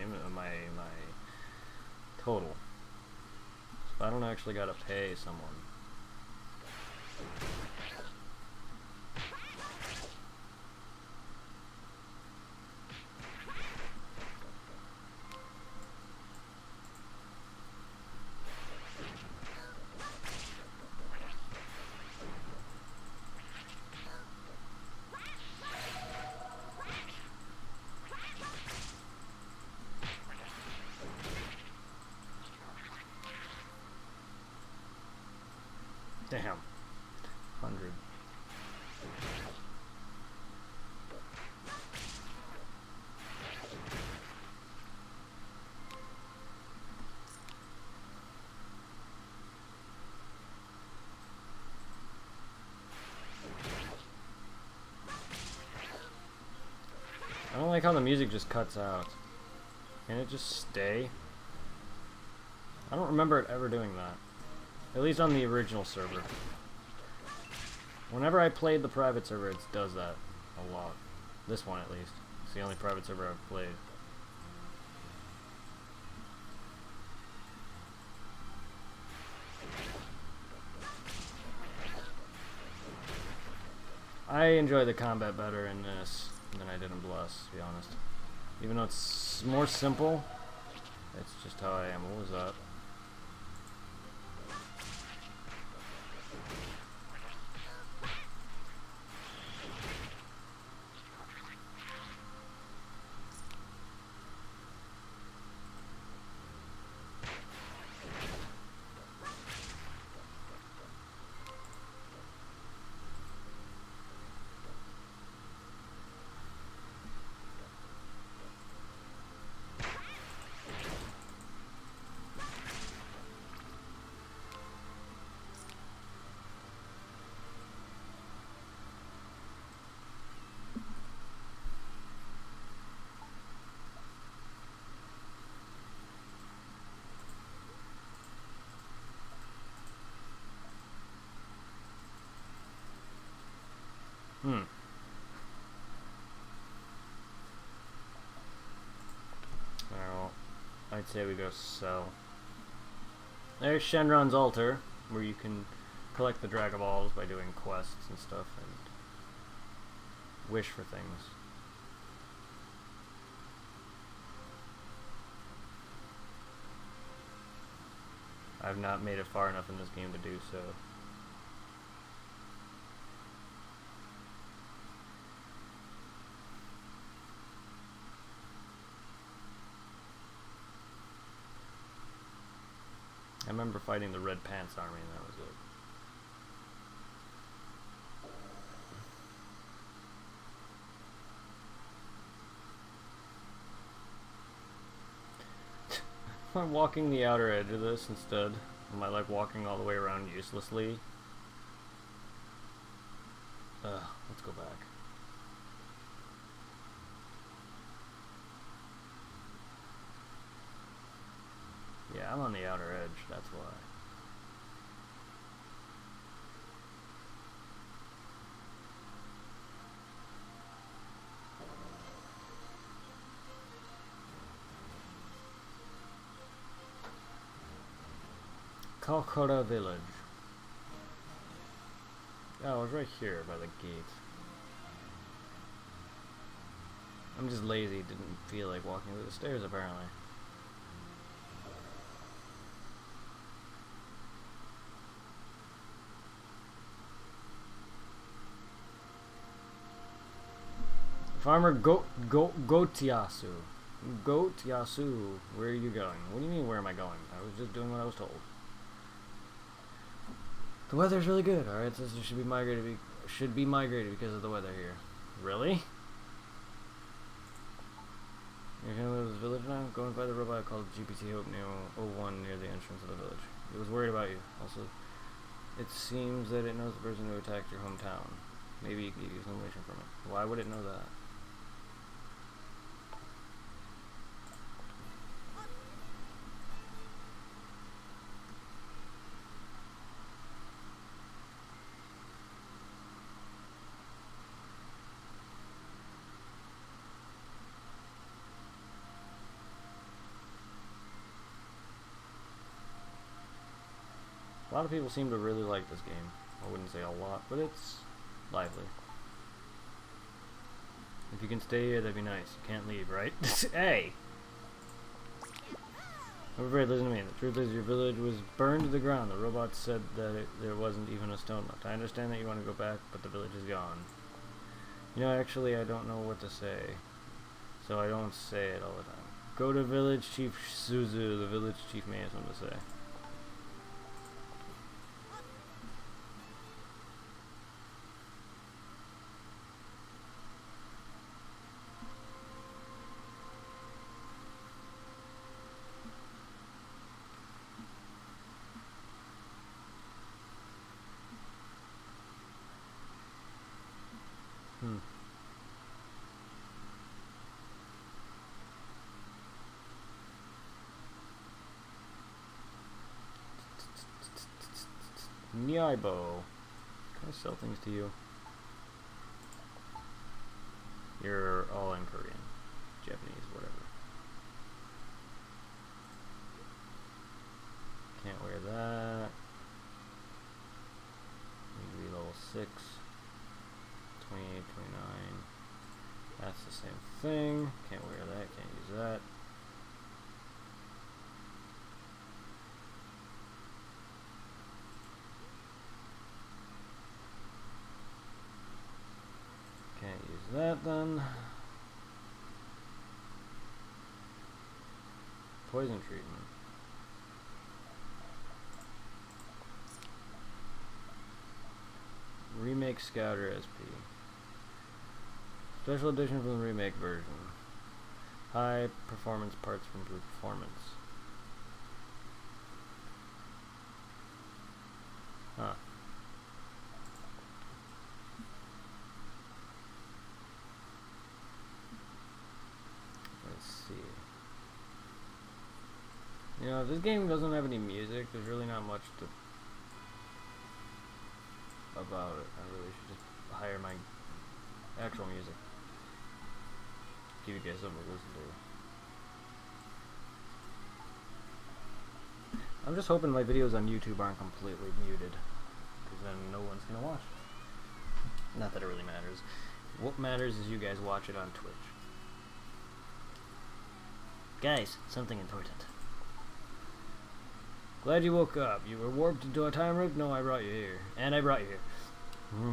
total? So I don't actually gotta pay someone. Damn. 100. I don't like how the music just cuts out. Can it just stay? I don't remember it ever doing that. At least on the original server. Whenever I played the private server, it does that a lot. This one, at least. It's the only private server I've played. I enjoy the combat better in this than I did in Bless, to be honest. Even though it's more simple, it's just how I am. What was that? Alright, well, I'd say we go sell. There's Shenron's altar, where you can collect the Dragon Balls by doing quests and stuff, and wish for things. I've not made it far enough in this game to do so. I remember fighting the Red Pants army, and that was it. I'm walking the outer edge of this instead. Am I like walking all the way around uselessly? Let's go back. Yeah, I'm on the outer edge, that's why. Kalkota Village. Oh, I was right here by the gate. I'm just lazy, didn't feel like walking up the stairs apparently. Farmer Gotiasu. Gotiasu, where are you going? What do you mean, where am I going? I was just doing what I was told. The weather's really good. Our ancestors should be migrated because of the weather here. Really? You're gonna live in this village now? Going by the robot called GPT Hope Neo 01 near the entrance of the village. It was worried about you. Also, it seems that it knows the person who attacked your hometown. Maybe you can get some information from it. Why would it know that? A lot of people seem to really like this game. I wouldn't say a lot, but it's lively. If you can stay here, that'd be nice. You can't leave, right? Hey! I'm afraid, listen to me. The truth is your village was burned to the ground. The robots said that there wasn't even a stone left. I understand that you want to go back, but the village is gone. You know, actually, I don't know what to say. So I don't say it all the time. Go to village chief Suzu. The village chief may have something to say. Nyaibo. Can I sell things to you? You're all in Korean. Japanese, whatever. Can't wear that. Need to be level 6. 28, 29. That's the same thing. Can't wear that, can't use that. Can't use that then. Poison treatment. Remake Scouter SP. Special edition from the remake version. High performance parts from Brute Performance. Huh. Let's see. You know, if this game doesn't have any music, there's really not much to about it. I really should just hire my actual music. Give you guys something to listen to. I'm just hoping my videos on YouTube aren't completely muted, because then no one's gonna watch it. Not that it really matters. What matters is you guys watch it on Twitch. Guys, something important. Glad you woke up. You were warped into a time loop? No, I brought you here. And I brought you here.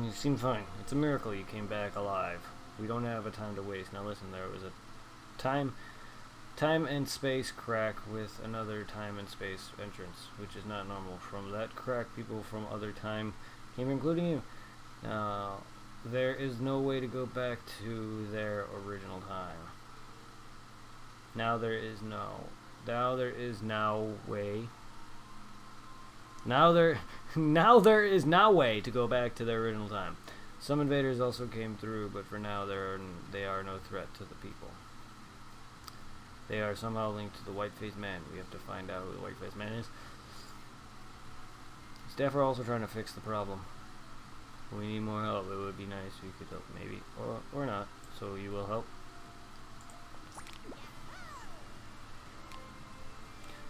You seem fine. It's a miracle you came back alive. We don't have a time to waste. Now listen, there was a time and space crack with another time and space entrance, which is not normal. From that crack, people from other time came, including you. Now, there is no way to go back to their original time. Now there is no way. Now there is no way to go back to their original time. Some invaders also came through, but for now they are no threat to the people. They are somehow linked to the white-faced man. We have to find out who the white-faced man is. Staff are also trying to fix the problem. We need more help. It would be nice if you could help, maybe, or not. So you will help.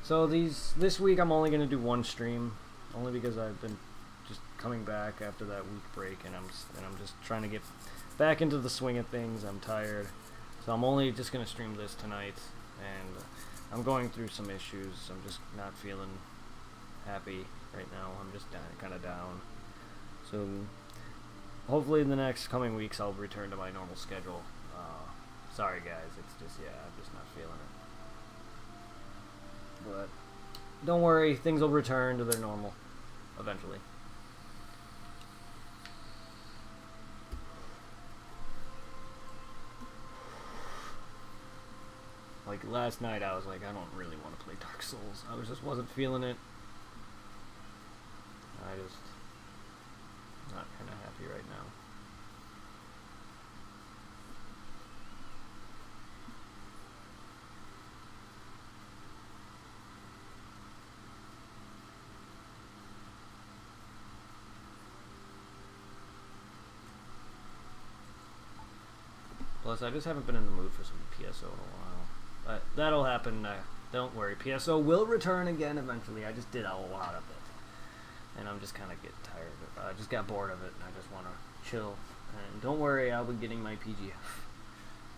So this week I'm only gonna do one stream, only because I've been just coming back after that week break, and I'm just trying to get back into the swing of things. I'm tired, so I'm only just gonna stream this tonight, and I'm going through some issues. I'm just not feeling happy right now. I'm just kind of down. So hopefully in the next coming weeks I'll return to my normal schedule. Sorry guys, it's just I'm just not feeling it. But don't worry, things will return to their normal eventually. Like last night I was like, I don't really want to play Dark Souls. I just wasn't feeling it. I just not kind of happy right now. Plus, I just haven't been in the mood for some PSO in a while. But that'll happen. Don't worry. PSO will return again eventually. I just did a lot of it. and I'm just kind of getting tired of it. I just got bored of it, and I just want to chill. And don't worry, I'll be getting my PGF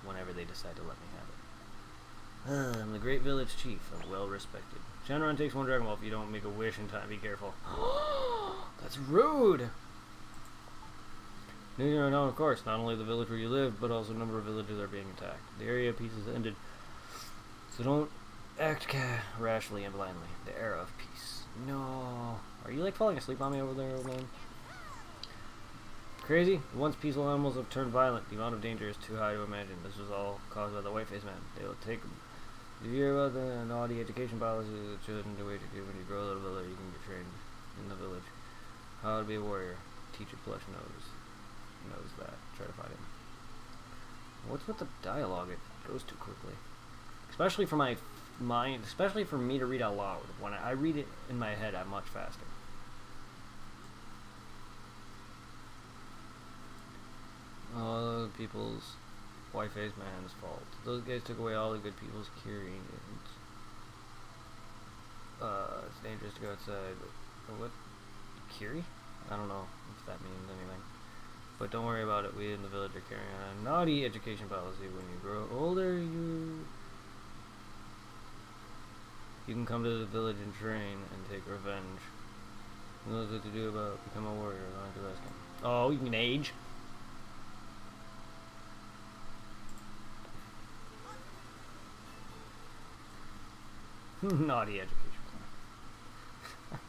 whenever they decide to let me have it. I'm the Great Village Chief. I'm well respected. Shenron takes one Dragon Ball if you don't make a wish in time. Be careful. That's rude! No, of course. Not only the village where you live, but also a number of villages are being attacked. The area of peace has ended. So don't act rashly and blindly. The era of peace. No. Are you like falling asleep on me over there, old man? Crazy? The once peaceful animals have turned violent. The amount of danger is too high to imagine. This was all caused by the white-faced man. They will take them. Did you hear about the naughty education policy that children to wait to do when you grow a little village, you can get trained in the village. How to be a warrior. Teach it plush knows that. Try to find him. What's with the dialogue? It goes too quickly. Especially for my mind, especially for me to read out loud. When I read it in my head, I'm much faster. All the people's white-faced man's fault. Those guys took away all the good people's curing. It's dangerous to go outside. What? Curie? I don't know if that means anything. But don't worry about it. We in the village are carrying on a naughty education policy. When you grow older, you can come to the village and train and take revenge. Who knows what to do about become a warrior? Why don't you ask him? Oh, you can age. Naughty education plan.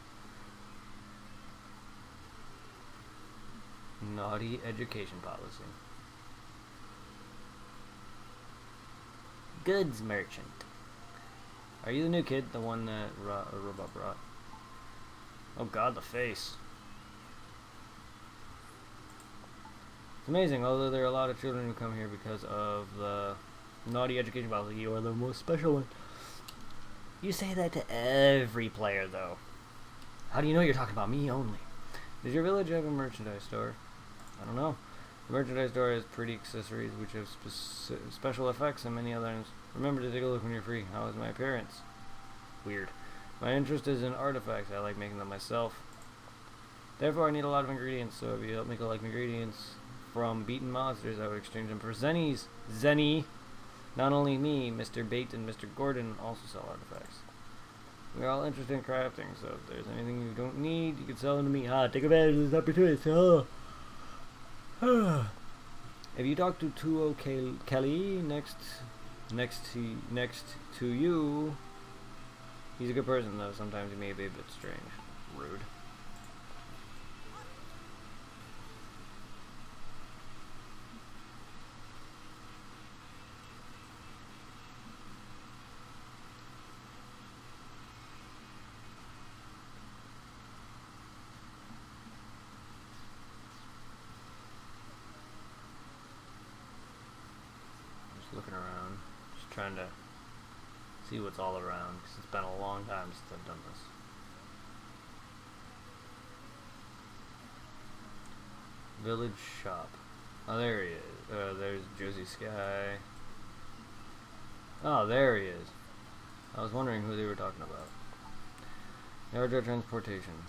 Naughty education policy. Goods merchant. Are you the new kid? The one that Robot brought? Oh god, the face. It's amazing, although there are a lot of children who come here because of the naughty education policy. You are the most special one. You say that to every player, though. How do you know you're talking about me only? Does your village have a merchandise store? I don't know. The merchandise store has pretty accessories which have special effects and many other items. Remember to take a look when you're free. How is my appearance? Weird. My interest is in artifacts. I like making them myself. Therefore, I need a lot of ingredients, so if you help me collect ingredients from beaten monsters, I would exchange them for Zennies. Zenny! Not only me, Mr. Bate and Mr. Gordon also sell artifacts. We're all interested in crafting, so if there's anything you don't need, you can sell them to me. Take advantage of this opportunity. If you talk to Tuo Kelly next to you, he's a good person, though sometimes he may be a bit strange. Rude. Looking around, just trying to see what's all around, because it's been a long time since I've done this. Village shop. Oh, there he is. There's Josie Sky. Oh, there he is. I was wondering who they were talking about. Yardra Transportation.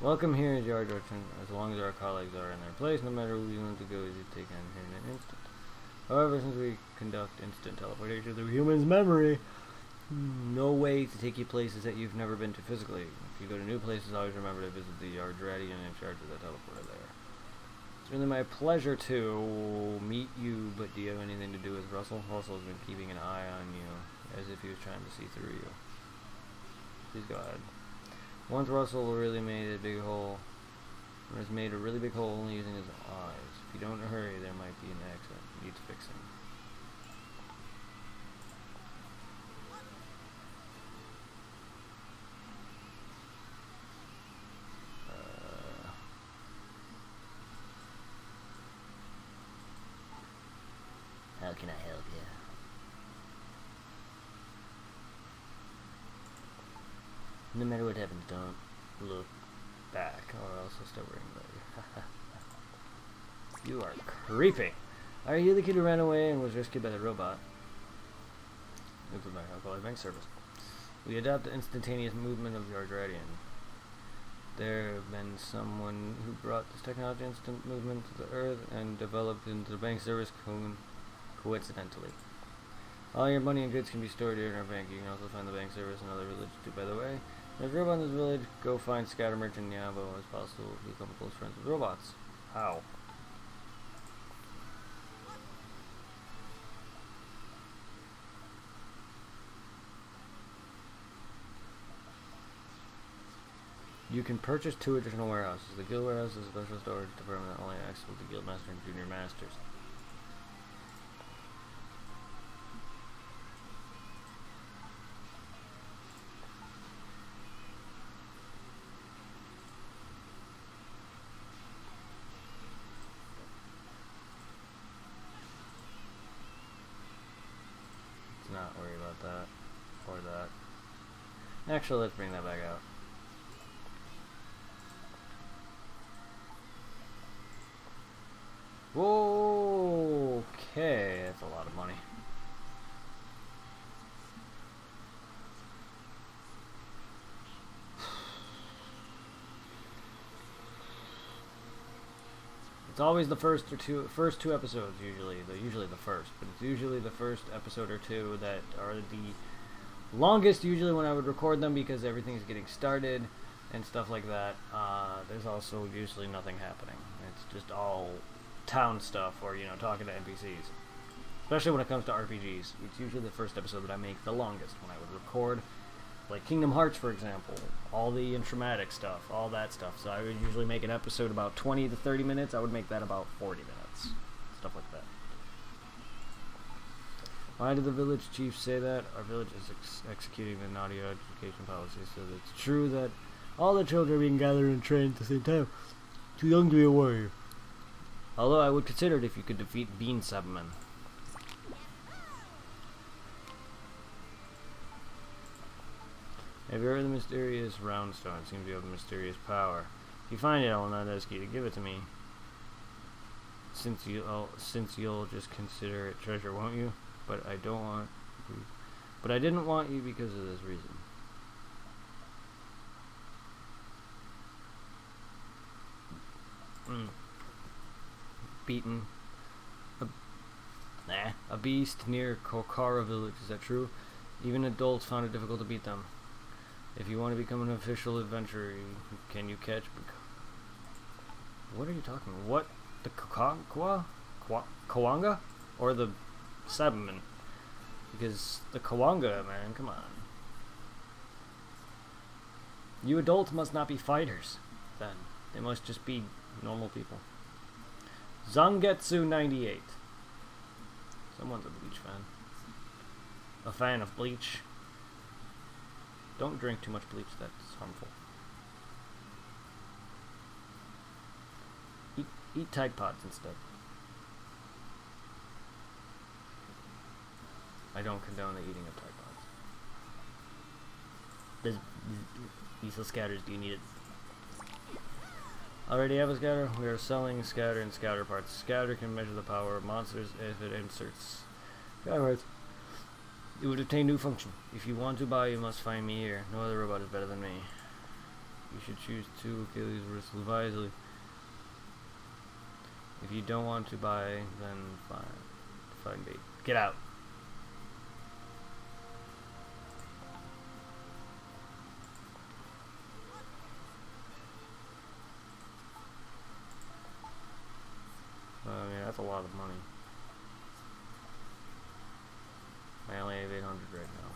Welcome here is Yardra, as long as our colleagues are in their place, no matter who you want to go, you take on here in an instant. However, since we conduct instant teleportation through human's memory, no way to take you places that you've never been to physically. If you go to new places, always remember to visit the Yardradian in charge of the teleporter there. It's really my pleasure to meet you, but do you have anything to do with Russell? Russell's been keeping an eye on you, as if he was trying to see through you. Please go ahead. Once Russell really made a big hole, only using his eyes. If you don't hurry, there might be an accident. Needs fixing. How can I help you? No matter what happens, don't look back, or else I'll start worrying about you. You are creepy. Are you the kid who ran away and was rescued by the robot? This is my alcoholic bank service. We adopt the instantaneous movement of Yardradian. There have been someone who brought this technology instant movement to the Earth and developed into the bank service coincidentally. All your money and goods can be stored here in our bank. You can also find the bank service in other villages too, by the way. If you're in this village, go find Scatter Merchant Nyabo as possible to become close friends with robots. How? You can purchase 2 additional warehouses. The guild warehouse is a special storage department only accessible to guild master and junior masters. Let's not worry about that or that. Actually, let's bring that back out. Whoa, okay, that's a lot of money. It's always the first two episodes usually the first, but it's usually the first episode or two that are the longest usually when I would record them because everything's getting started and stuff like that. There's also usually nothing happening. It's just all town stuff or, you know, talking to NPCs. Especially when it comes to RPGs. It's usually the first episode that I make the longest when I would record. Like Kingdom Hearts, for example. All the intramatic stuff, all that stuff. So I would usually make an episode about 20 to 30 minutes. I would make that about 40 minutes. Stuff like that. Why did the village chief say that? Our village is executing the naughty education policy, so it's true that all the children are being gathered and trained at the same time. Too young to be a warrior. Although I would consider it if you could defeat Bean Sabman. Have you heard of the mysterious roundstone? It seems to have a mysterious power. If you find it, I will not ask you to give it to me. Since you'll just consider it treasure, won't you? But I don't want you. But I didn't want you because of this reason. Beaten. A beast near Kokara village, is that true? Even adults found it difficult to beat them. If you want to become an official adventurer, can you catch... What are you talking about? What? The Kawanga? Or the Sabman? Because the Kawanga, man, come on. You adults must not be fighters, then. They must just be normal people. Zangetsu 98. Someone's a Bleach fan. A fan of Bleach. Don't drink too much bleach, that's harmful. Eat Tide Pods instead. I don't condone the eating of Tide Pods. Diesel scatters, do you need it? Already have a scatter? We are selling scatter and scatter parts. Scatter can measure the power of monsters if it inserts scatter parts. It would obtain new function. If you want to buy, you must find me here. No other robot is better than me. You should choose to Achilles versus wisely. If you don't want to buy, then fine. Find me. Get out. Yeah, that's a lot of money. I only have 800 right now.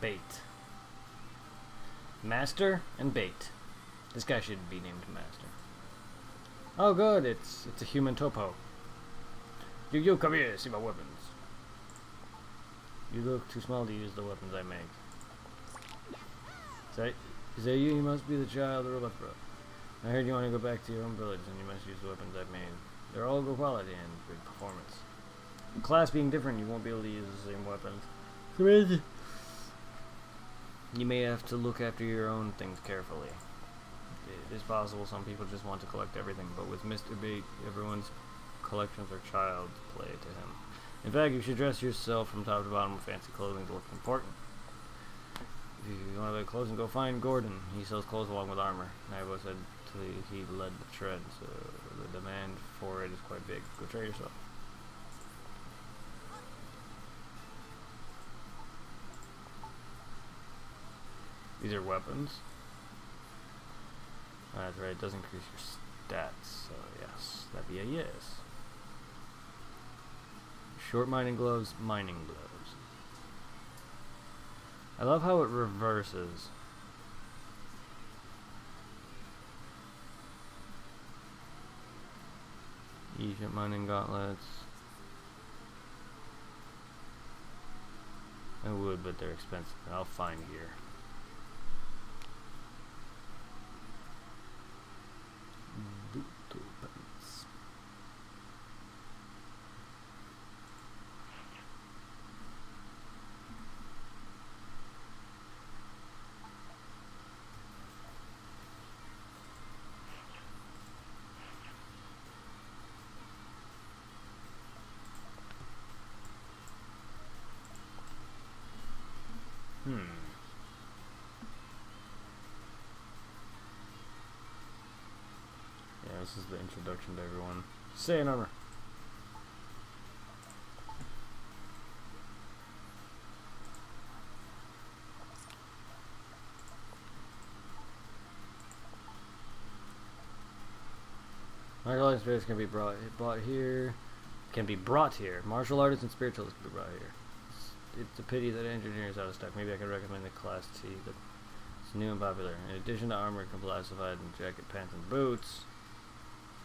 Bait. Master and Bait. This guy should be named Master. Oh, good. It's a human topo. You come here. See my weapons. You look too small to use the weapons I make. Is that you? You must be the child of Robot Bro. I heard you want to go back to your own village, and you must use the weapons I've made. They're all good quality and good performance. Class being different, you won't be able to use the same weapons. You may have to look after your own things carefully. It is possible some people just want to collect everything, but with Mr. Bait, everyone's collections are child's play to him. In fact, you should dress yourself from top to bottom with fancy clothing to look important. If you want to buy clothes, go find Gordon. He sells clothes along with armor. Naibo said he led the trend, so the demand for it is quite big. Go try yourself. These are weapons. That's right, it does increase your stats, so yes, that'd be a yes. Short mining gloves, mining gloves. I love how it reverses. Egypt mining gauntlets. I would, but they're expensive. I'll find gear. Yeah, this is the introduction to everyone. Say an armor. Martial arts and spirits can be bought here. Can be brought here. Martial artists and spiritualists can be brought here. It's a pity that engineers out of stock. Maybe I could recommend the Class T. It's new and popular. In addition to armor, it can be classified in jacket, pants, and boots.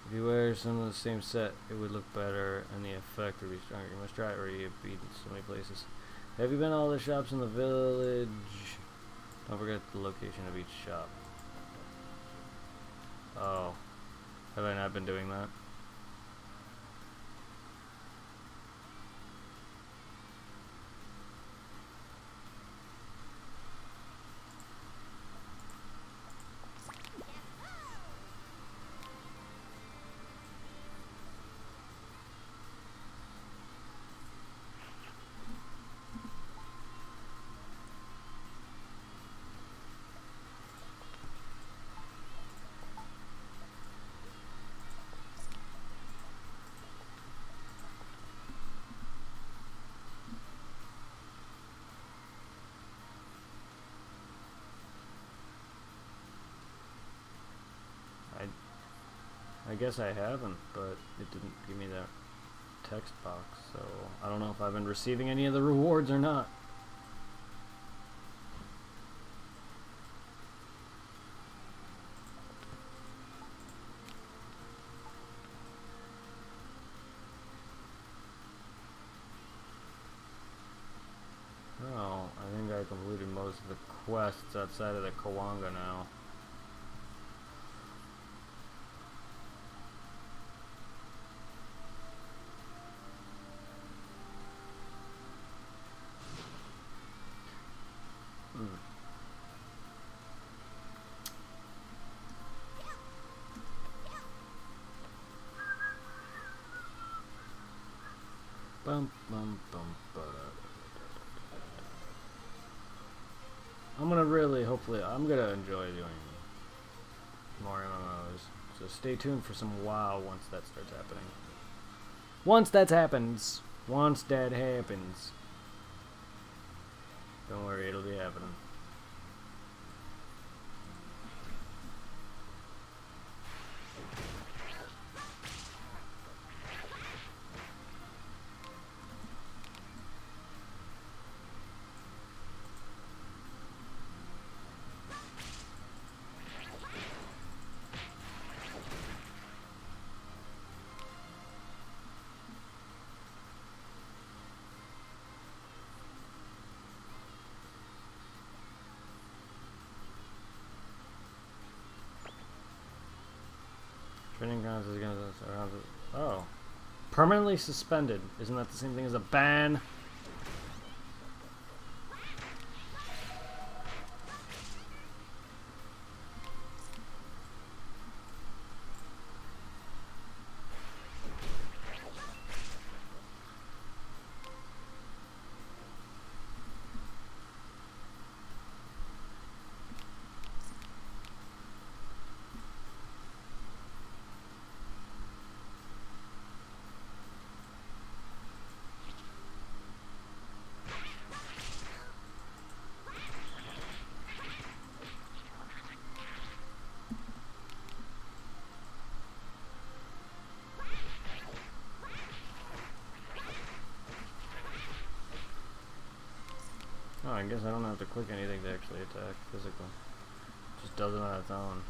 If you wear some of the same set, it would look better, and the effect would be stronger. You must try it, or you've been so many places. Have you been to all the shops in the village? Don't forget the location of each shop. Oh. Have I not been doing that? I guess I haven't, but it didn't give me that text box, so I don't know if I've been receiving any of the rewards or not. Oh, I think I completed most of the quests outside of the Kawanga now. Bum, bum, bum, I'm gonna really, hopefully, I'm gonna enjoy doing more MMOs. So stay tuned for some WoW once that starts happening. Once that happens. Once that happens. Don't worry, it'll be happening. Spinning grounds is gonna around. Oh, permanently suspended. Isn't that the same thing as a ban? Oh, I guess I don't have to click anything to actually attack physically. Just does it on its own.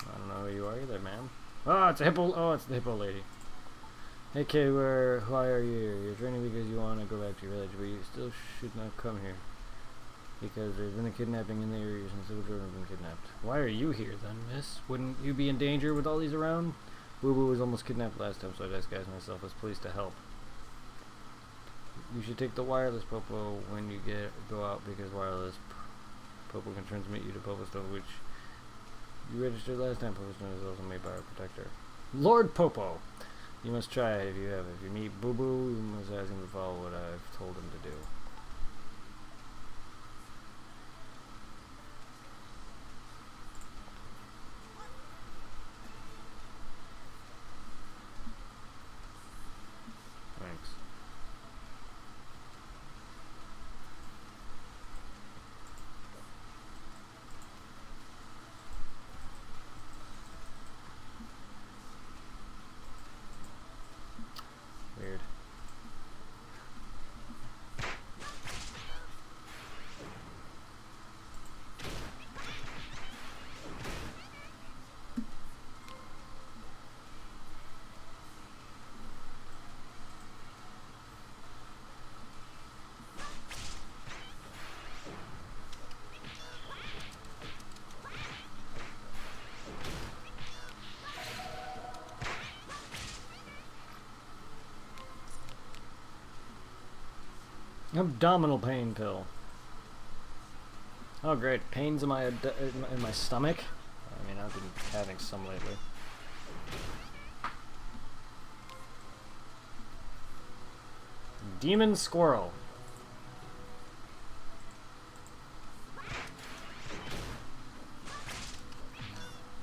I don't know who you are either, ma'am. Oh, it's a hippo. Oh, it's the hippo lady. Hey kid, why are you here? You're training because you want to go back to your village, but you still should not come here. Because there's been a kidnapping in the area since little children have been kidnapped. Why are you here then, miss? Wouldn't you be in danger with all these around? Boo Boo was almost kidnapped last time, so I disguised myself as police to help. You should take the wireless Popo when you go out, because wireless Popo can transmit you to Popo Stone, which you registered last time. Popo Stone is also made by our protector, Lord Popo. You must try it if you have. If you meet Boo Boo, you must ask him to follow what I've told him to do. Thanks. Weird. Abdominal pain pill. Oh great, pains in my stomach. I mean, I've been having some lately. Demon squirrel.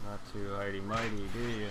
Not too mighty mighty, do you?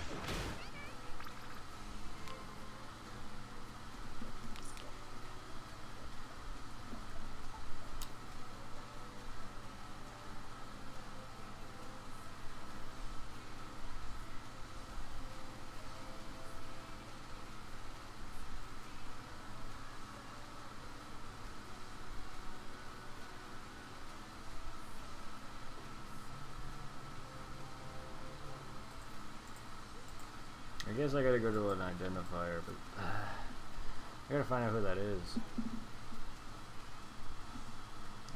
I guess I gotta go to an identifier, but I gotta find out who that is.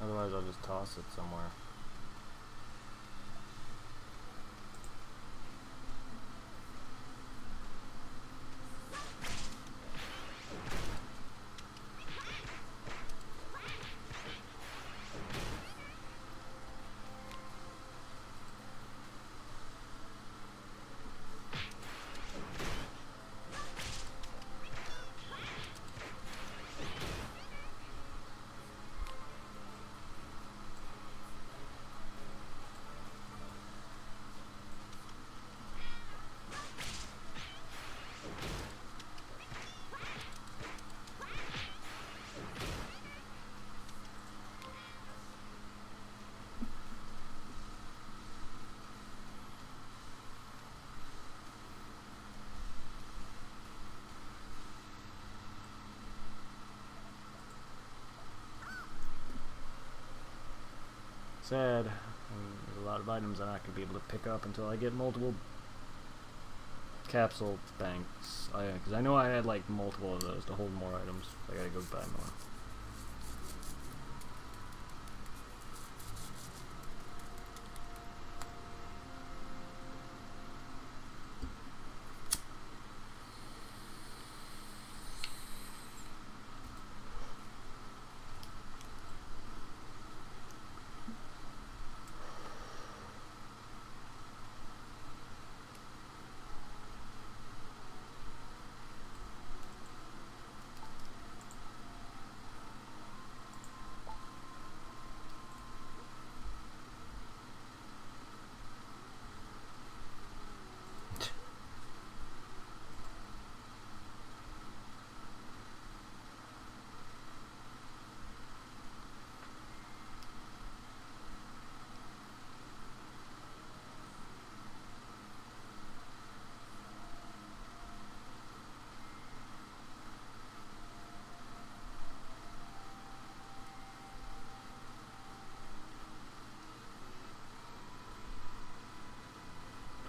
Otherwise I'll just toss it somewhere. Sad. There's a lot of items I'm not going to be able to pick up until I get multiple Capsule banks. Because I know I had like multiple of those to hold more items. I gotta go buy more.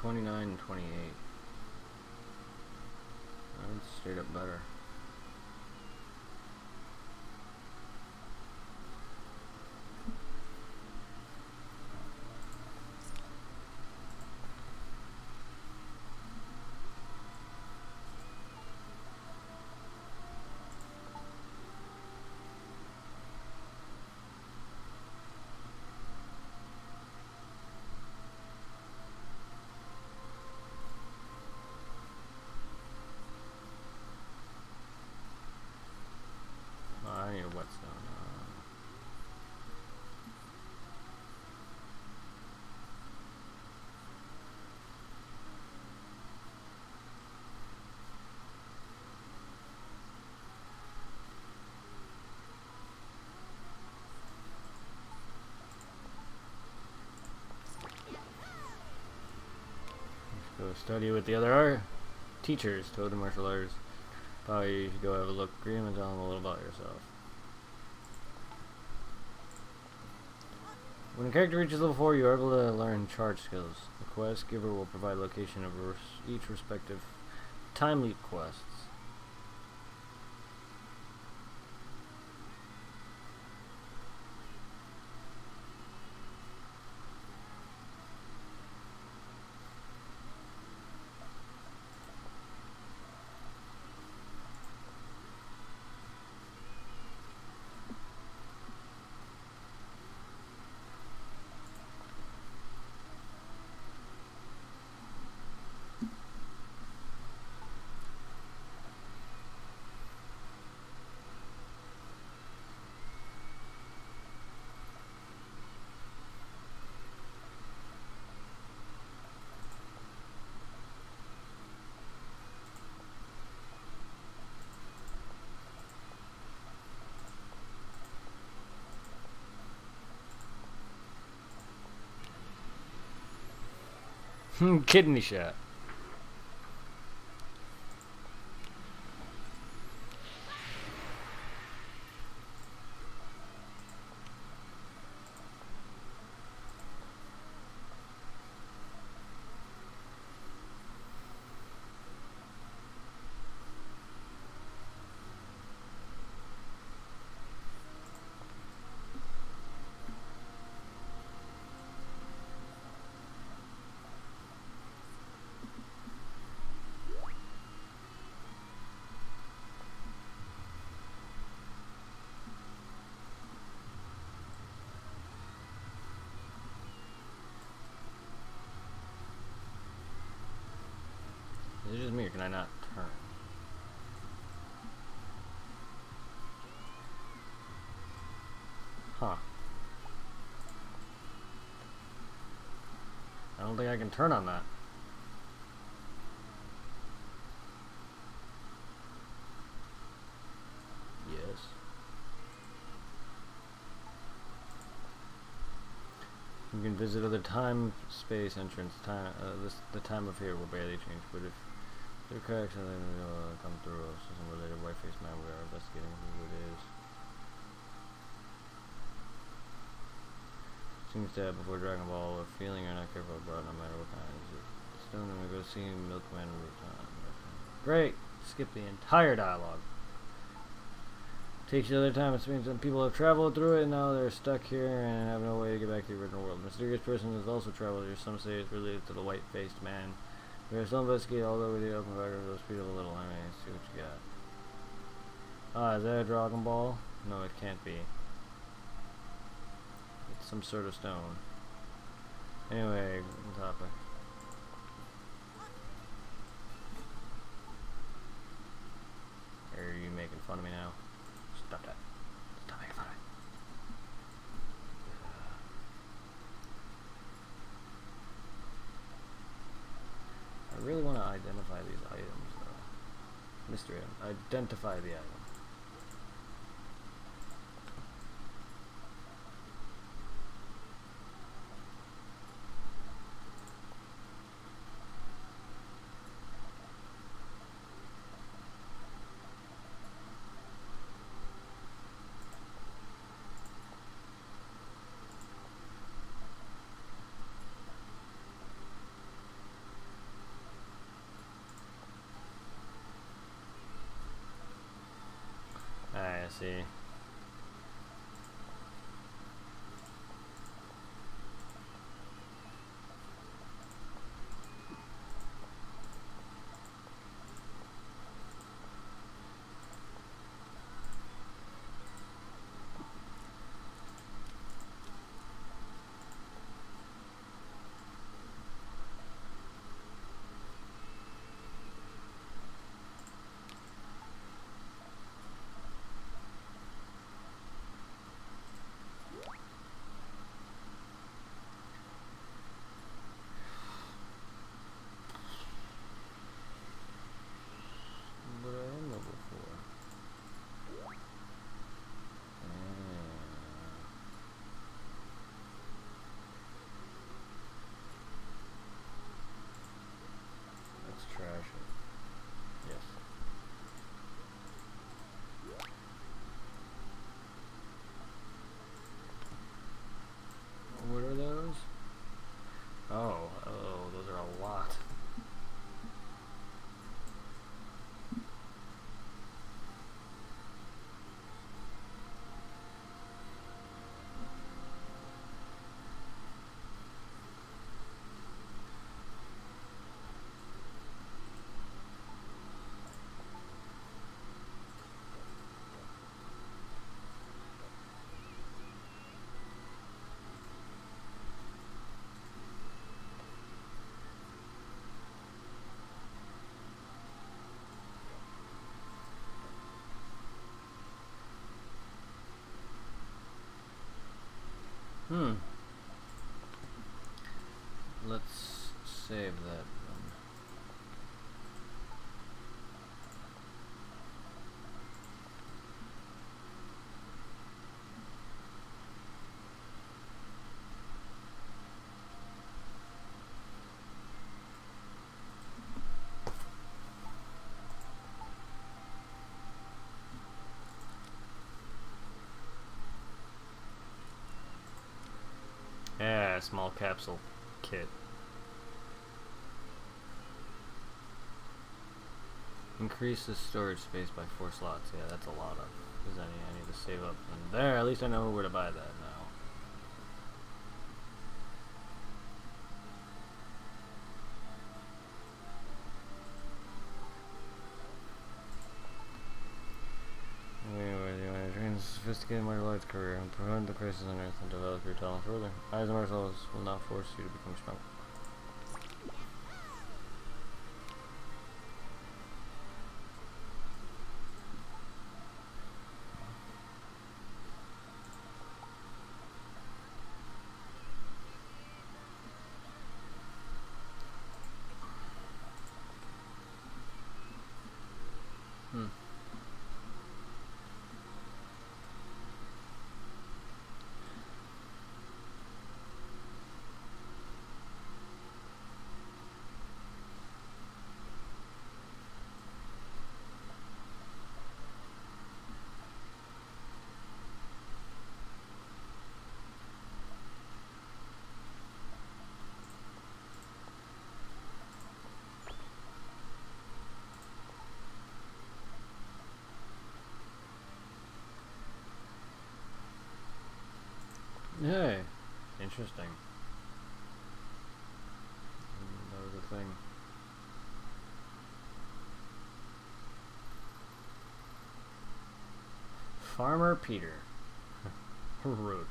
$29 and $28. That's straight up better. I need a whetstone. Let's go study with the other teachers, Toad and martial arts. Probably you should go have a look at Grim and tell them a little about yourself. When a character reaches level 4, you are able to learn charge skills. The quest giver will provide location of each respective time leap quests. Kidney shot. Is it just me or can I not turn? Huh. I don't think I can turn on that. Yes. You can visit other time, space, entrance. The time of here will barely change, but if there are cracks and then come through us, some related white-faced man, we are investigating who it is. Seems to have before Dragon Ball, a feeling you're not careful about, no matter what kind. It's stone and we go see Milkman Rutan. Great! Skip the entire dialogue. Takes you other time. It means some people have traveled through it and now they're stuck here and have no way to get back to the original world. Mysterious person has also traveled here. Some say it's related to the white-faced man. We are still investigating all over the open record of those people a little. I mean, see what you got. Ah, is that a Dragon Ball? No, it can't be. It's some sort of stone. Anyway, topic. Are you making fun of me now? Stop that. Stop making fun of me. I really want to identify these items, though. Mystery item. Identify the item. I see. What I am level 4. Let's trash it. Yes. What are those? Oh, those are a lot. Let's save that one. Yeah, small capsule kit. Increase the storage space by 4 slots. Yeah, that's a lot of. Because I need to save up. And there, at least I know where to buy that now. Anyway, you want to train a sophisticated martial arts career and prevent the crisis on Earth and develop your talent further. Eyes and martial arts will not force you to become strong. Hey, interesting. That was a thing. Farmer Peter. Rude.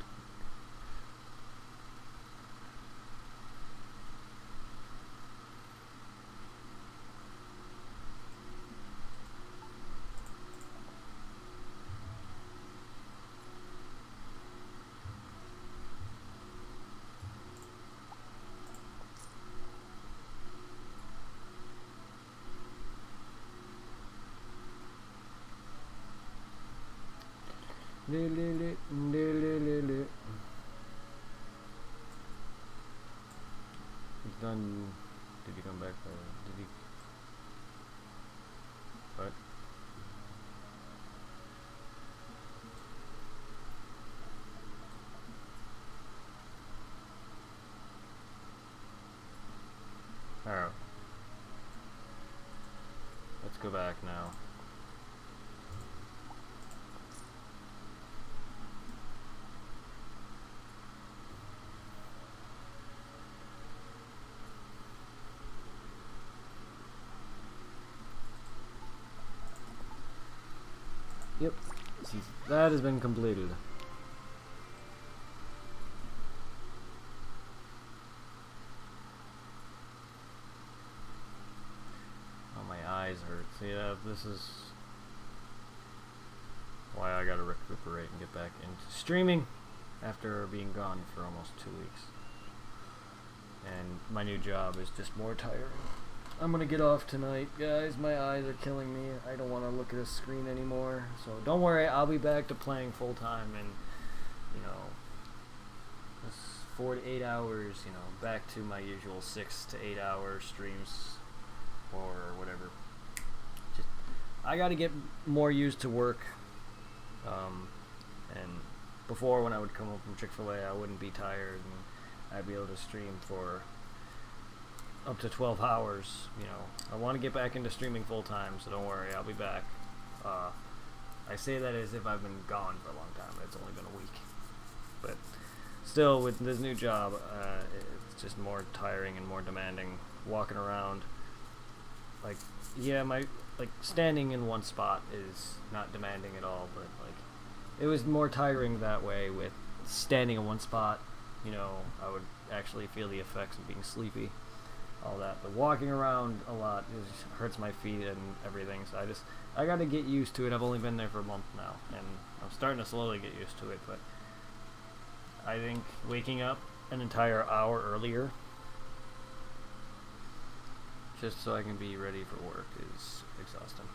He's done. Did he come back? Did he? What? Alright. Let's go back now. Yep. That has been completed. Oh, my eyes hurt. So yeah, this is why I gotta recuperate and get back into streaming after being gone for almost 2 weeks. And my new job is just more tiring. I'm gonna get off tonight, guys. My eyes are killing me. I don't want to look at a screen anymore. So don't worry, I'll be back to playing full time in, you know, this 4 to 8 hours. You know, back to my usual 6 to 8 hour streams or whatever. Just I got to get more used to work. And before, when I would come home from Chick-fil-A, I wouldn't be tired and I'd be able to stream for up to 12 hours, you know. I want to get back into streaming full time, so don't worry, I'll be back. I say that as if I've been gone for a long time, but it's only been a week. But still, with this new job, it's just more tiring and more demanding. Walking around, like, yeah, standing in one spot is not demanding at all, but like, it was more tiring that way with standing in one spot. You know, I would actually feel the effects of being sleepy. All that, but walking around a lot hurts my feet and everything, so I gotta get used to it. I've only been there for a month now, and I'm starting to slowly get used to it, but I think waking up an entire hour earlier just so I can be ready for work is exhausting.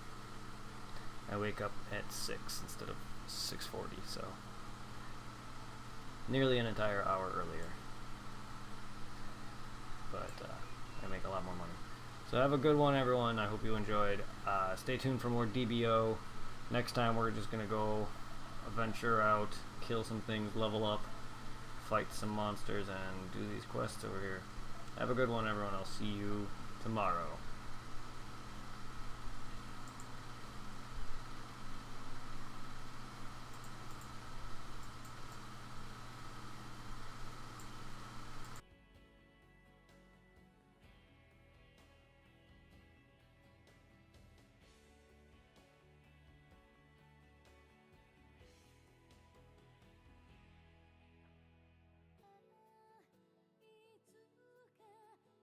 I wake up at 6 instead of 6:40, so nearly an entire hour earlier, but I make a lot more money. So have a good one, everyone. I hope you enjoyed. Stay tuned for more DBO. Next time we're just gonna go venture out, kill some things, level up, fight some monsters, and do these quests over here. Have a good one, everyone. I'll see you tomorrow.